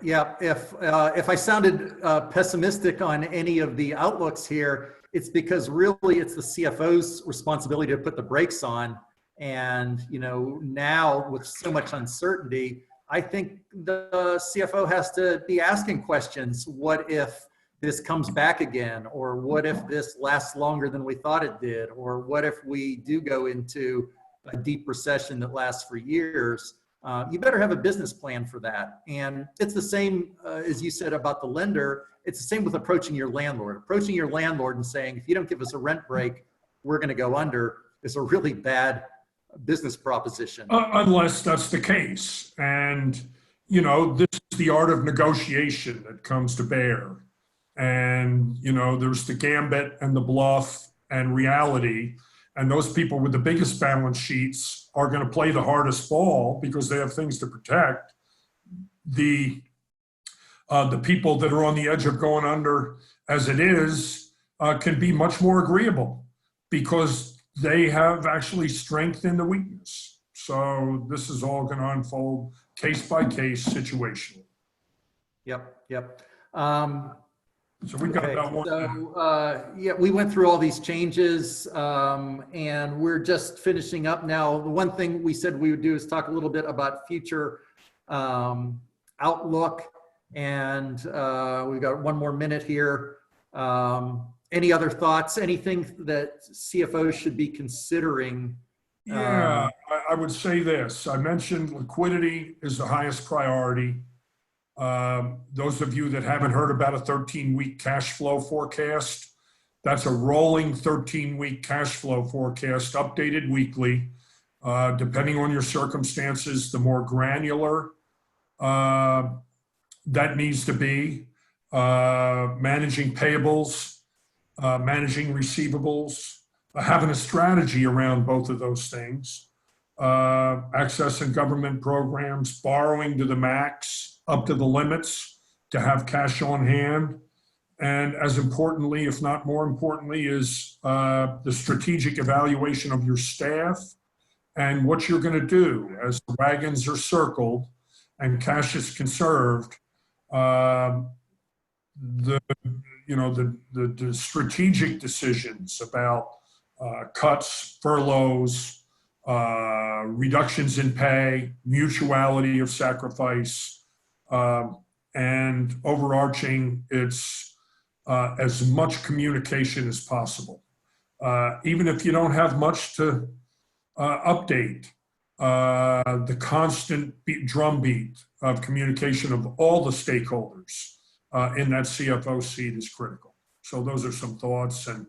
Yeah. If I sounded pessimistic on any of the outlooks here, it's because really it's the CFO's responsibility to put the brakes on. And, now with so much uncertainty, I think the CFO has to be asking questions. What if this comes back again? Or what if this lasts longer than we thought it did? Or what if we do go into a deep recession that lasts for years? You better have a business plan for that. And it's the same as you said about the lender. It's the same with approaching your landlord. Approaching your landlord and saying, if you don't give us a rent break, we're going to go under, is a really bad business proposition. Unless that's the case. And, this is the art of negotiation that comes to bear. And, there's the gambit and the bluff and reality. And those people with the biggest balance sheets are going to play the hardest ball because they have things to protect. The people that are on the edge of going under as it is can be much more agreeable because they have actually strength in the weakness. So this is all going to unfold case by case situationally. Yep. So we've got about one. So, we went through all these changes, and we're just finishing up now. The one thing we said we would do is talk a little bit about future outlook, and we've got one more minute here. Any other thoughts? Anything that CFOs should be considering? Yeah, I would say this. I mentioned liquidity is the highest priority. Those of you that haven't heard about a 13-week cash flow forecast, that's a rolling 13-week cash flow forecast, updated weekly. Depending on your circumstances, the more granular that needs to be. Managing payables, managing receivables, having a strategy around both of those things. accessing government programs, borrowing to the max, up to the limits to have cash on hand. And as importantly, if not more importantly, is the strategic evaluation of your staff and what you're going to do as the wagons are circled and cash is conserved. The strategic decisions about cuts, furloughs, reductions in pay, mutuality of sacrifice, and overarching, it's as much communication as possible. Even if you don't have much to update, the constant drumbeat of communication of all the stakeholders in that CFO seat is critical. So those are some thoughts. And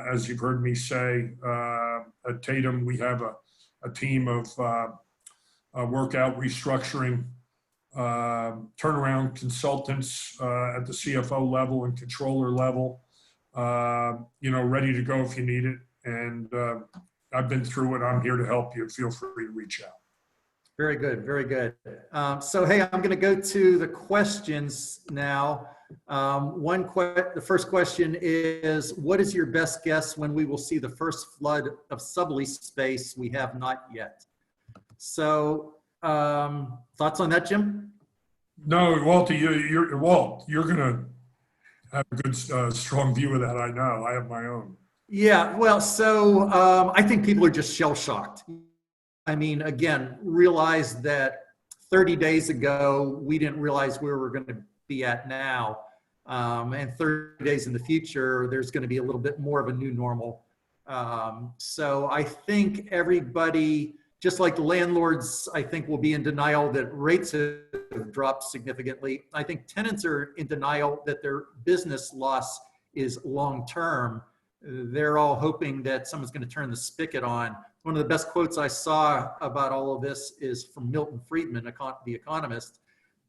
as you've heard me say, at Tatum, we have a team of workout restructuring turnaround consultants at the CFO level and controller level, ready to go if you need it. And I've been through it. I'm here to help you. Feel free to reach out. Very good. Very good. So, hey, I'm going to go to the questions now. The first question is, what is your best guess when we will see the first flood of sublease space we have not yet? So, thoughts on that, Jim? No, Walter, you're going to have a good, strong view of that. I know. I have my own. Yeah, well, so I think people are just shell-shocked. I mean, again, realize that 30 days ago, we didn't realize where we're going to be at now. And 30 days in the future, there's going to be a little bit more of a new normal. So I think everybody, just like the landlords, I think will be in denial that rates have dropped significantly. I think tenants are in denial that their business loss is long-term. They're all hoping that someone's going to turn the spigot on. One of the best quotes I saw about all of this is from Milton Friedman, the economist.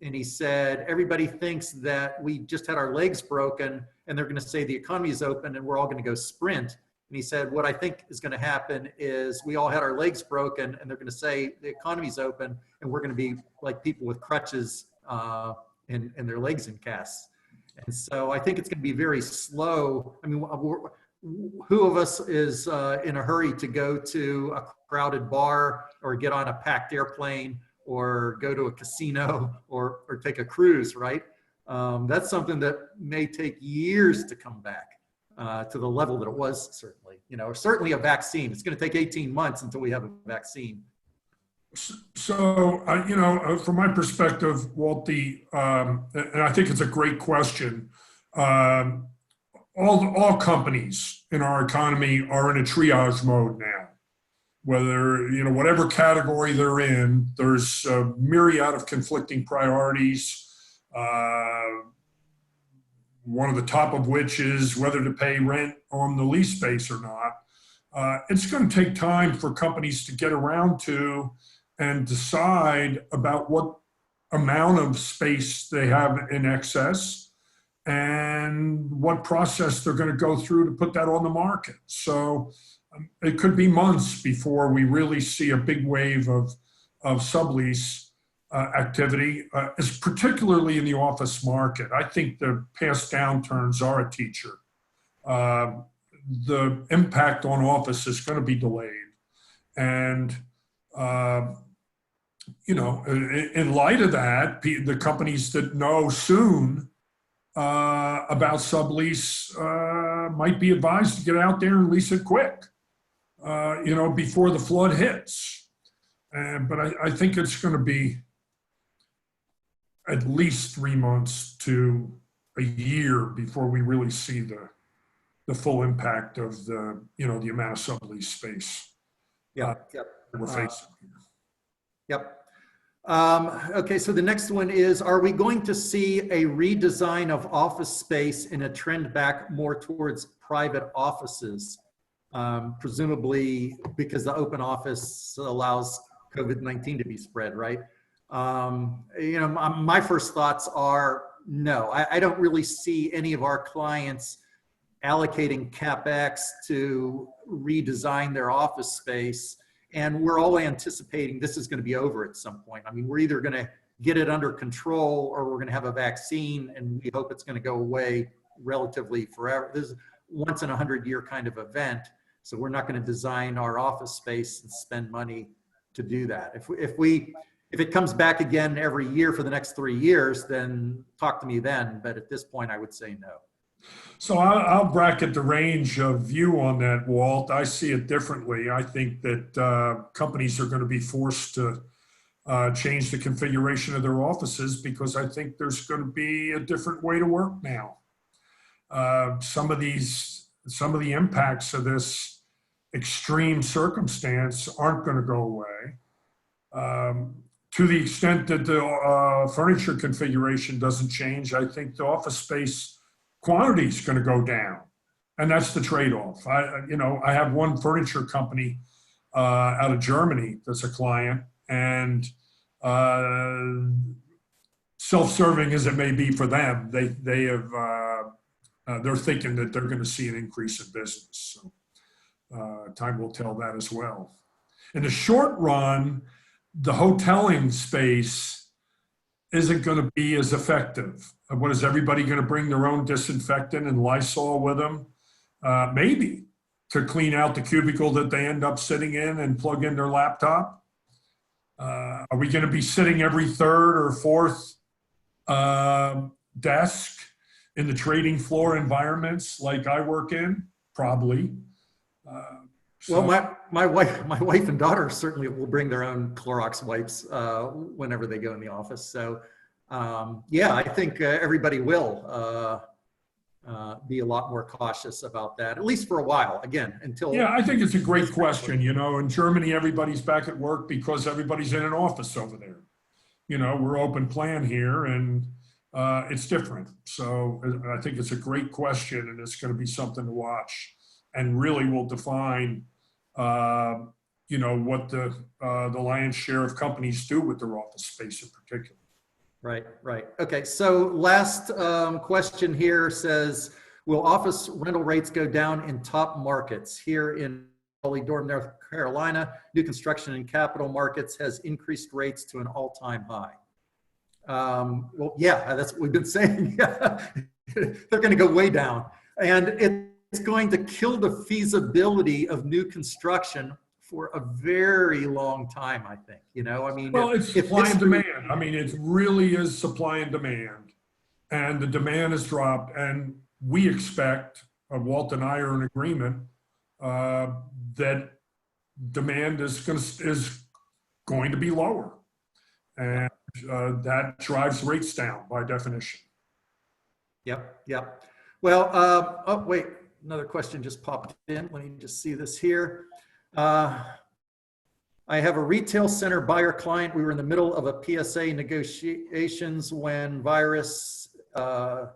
And he said, everybody thinks that we just had our legs broken and they're going to say the economy is open and we're all going to go sprint. And he said, what I think is going to happen is we all had our legs broken and they're going to say the economy's open and we're going to be like people with crutches and their legs in casts. And so I think it's going to be very slow. I mean, who of us is in a hurry to go to a crowded bar or get on a packed airplane or go to a casino or take a cruise, right? That's something that may take years to come back to the level that it was, certainly. Certainly a vaccine. It's going to take 18 months until we have a vaccine. So, from my perspective, Walt, and I think it's a great question. All companies in our economy are in a triage mode now. Whether, whatever category they're in, there's a myriad of conflicting priorities. One of the top of which is whether to pay rent on the lease space or not. It's going to take time for companies to get around to and decide about what amount of space they have in excess and what process they're going to go through to put that on the market. So it could be months before we really see a big wave of sublease activity, is particularly in the office market. I think the past downturns are a teacher. The impact on office is going to be delayed. And, in light of that, the companies that know soon about sublease might be advised to get out there and lease it quick, before the flood hits. But I think it's going to be at least 3 months to a year before we really see the full impact of the amount of sublease space. Yep. We're facing. Yep. Okay, so the next one is, are we going to see a redesign of office space in a trend back more towards private offices? Presumably because the open office allows COVID-19 to be spread, right? My first thoughts are no. I don't really see any of our clients allocating CapEx to redesign their office space. And we're all anticipating this is going to be over at some point. I mean, we're either going to get it under control or we're going to have a vaccine, and we hope it's going to go away relatively forever. This is once in 100-year kind of event. So we're not going to design our office space and spend money to do that. If it comes back again every year for the next 3 years, then talk to me then. But at this point, I would say no. So I'll bracket the range of view on that, Walt. I see it differently. I think that companies are going to be forced to change the configuration of their offices because I think there's going to be a different way to work now. Some of the impacts of this extreme circumstance aren't going to go away. To the extent that the furniture configuration doesn't change, I think the office space quantity is going to go down, and that's the trade-off. I have one furniture company out of Germany that's a client, and self-serving as it may be for them, they're thinking that they're going to see an increase in business. So time will tell that as well. In the short run, the hoteling space isn't going to be as effective. What, is everybody going to bring their own disinfectant and Lysol with them? Maybe, to clean out the cubicle that they end up sitting in and plug in their laptop. Are we going to be sitting every third or fourth desk in the trading floor environments like I work in? Probably. Well, my wife and daughter certainly will bring their own Clorox wipes whenever they go in the office. So, yeah, I think everybody will be a lot more cautious about that, at least for a while. Again, until. Yeah, I think it's a great question. In Germany, everybody's back at work because everybody's in an office over there. We're open plan here, and it's different. So I think it's a great question, and it's going to be something to watch, and really will define what the lion's share of companies do with their office space in particular. Right. Okay, so last question here says, will office rental rates go down in top markets? Here in Raleigh-Durham, North Carolina, new construction in capital markets has increased rates to an all-time high. Well, yeah, that's what we've been saying. They're going to go way down. And it's going to kill the feasibility of new construction for a very long time, I think. Well, it's supply and demand. It really is supply and demand. And the demand has dropped. And we expect, Walt and I are in agreement, that demand is going to be lower. And that drives rates down by definition. Yep. Well, oh, wait. Another question just popped in. Let me just see this here. I have a retail center buyer client. We were in the middle of a PSA negotiations when virus to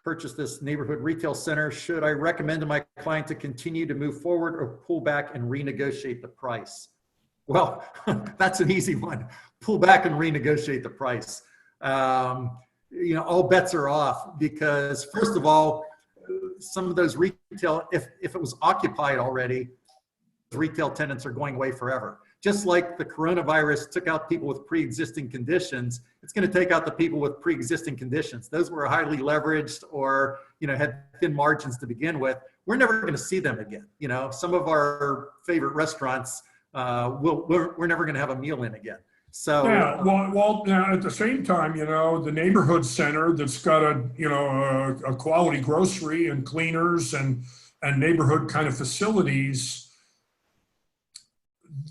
purchase this neighborhood retail center. Should I recommend to my client to continue to move forward or pull back and renegotiate the price? Well, that's an easy one. Pull back and renegotiate the price. All bets are off because, first of all, some of those retail, if it was occupied already, retail tenants are going away forever. Just like the coronavirus took out people with pre-existing conditions, it's going to take out the people with pre-existing conditions. Those were highly leveraged or had thin margins to begin with. We're never going to see them again. Some of our favorite restaurants, we're never going to have a meal in again. So yeah, well, now at the same time, the neighborhood center that's got a quality grocery and cleaners and neighborhood kind of facilities,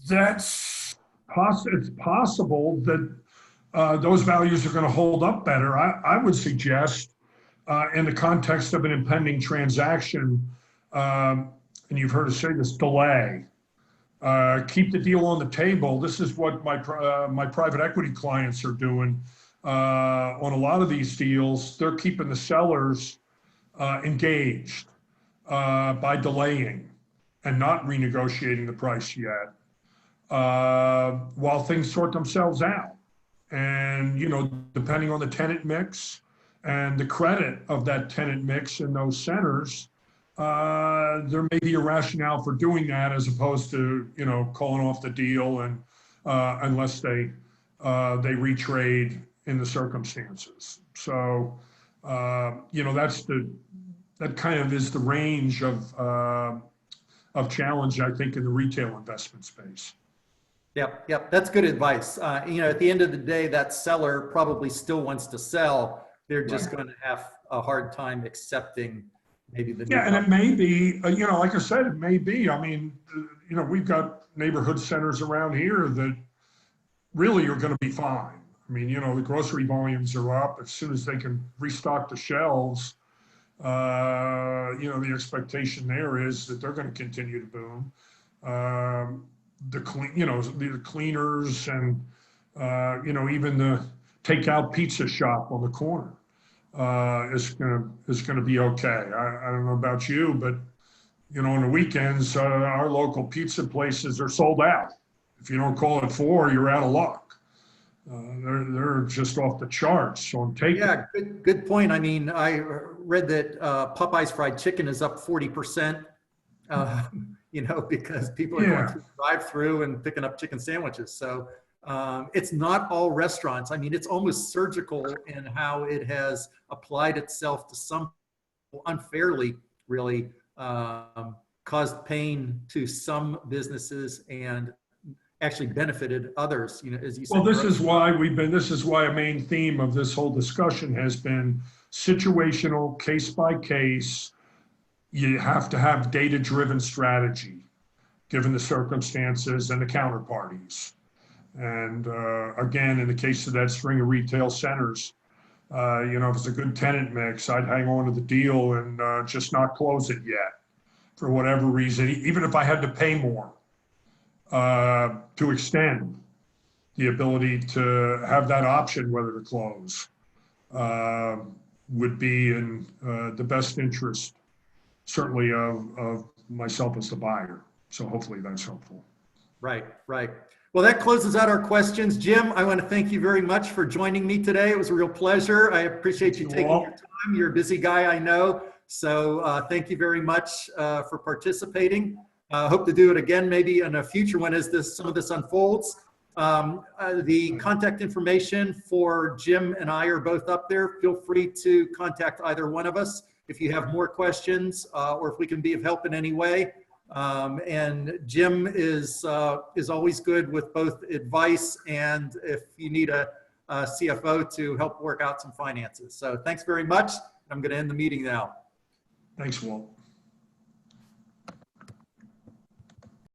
it's possible that those values are going to hold up better. I would suggest, in the context of an impending transaction, and you've heard us say this, delay. Keep the deal on the table. This is what my private equity clients are doing on a lot of these deals. They're keeping the sellers engaged by delaying and not renegotiating the price yet while things sort themselves out. And, depending on the tenant mix and the credit of that tenant mix in those centers, there may be a rationale for doing that as opposed to, calling off the deal and unless they retrade in the circumstances. So, that kind of is the range of challenge, I think, in the retail investment space. Yep. That's good advice. At the end of the day, that seller probably still wants to sell. They're just going to have a hard time accepting maybe the new and it may be, like I said, it may be. I mean, we've got neighborhood centers around here that really are going to be fine. I mean, the grocery volumes are up. As soon as they can restock the shelves, the expectation there is that they're going to continue to boom. The cleaners and, even the takeout pizza shop on the corner is gonna be okay. I don't know about you, but on the weekends, our local pizza places are sold out. If you don't call it 4, you're out of luck. They're just off the charts on takeout. Yeah, good point. I mean, I read that Popeye's fried chicken is up 40%. Because people are going through the drive-through and picking up chicken sandwiches. So it's not all restaurants. I mean, it's almost surgical in how it has applied itself to some people unfairly, really caused pain to some businesses and actually benefited others. As you said. Well, this is why a main theme of this whole discussion has been situational, case by case. You have to have data-driven strategy, given the circumstances and the counterparties. And again, in the case of that string of retail centers, if it's a good tenant mix, I'd hang on to the deal and just not close it yet for whatever reason, even if I had to pay more to extend the ability to have that option whether to close would be in the best interest, certainly of myself as the buyer. So hopefully that's helpful. Right. Well, that closes out our questions. Jim, I want to thank you very much for joining me today. It was a real pleasure. I appreciate you taking your time. You're a busy guy, I know. So thank you very much for participating. Hope to do it again, maybe in a future one as some of this unfolds. The contact information for Jim and I are both up there. Feel free to contact either one of us if you have more questions or if we can be of help in any way. And Jim is always good with both advice and if you need a CFO to help work out some finances. So thanks very much. I'm going to end the meeting now. Thanks, Walt.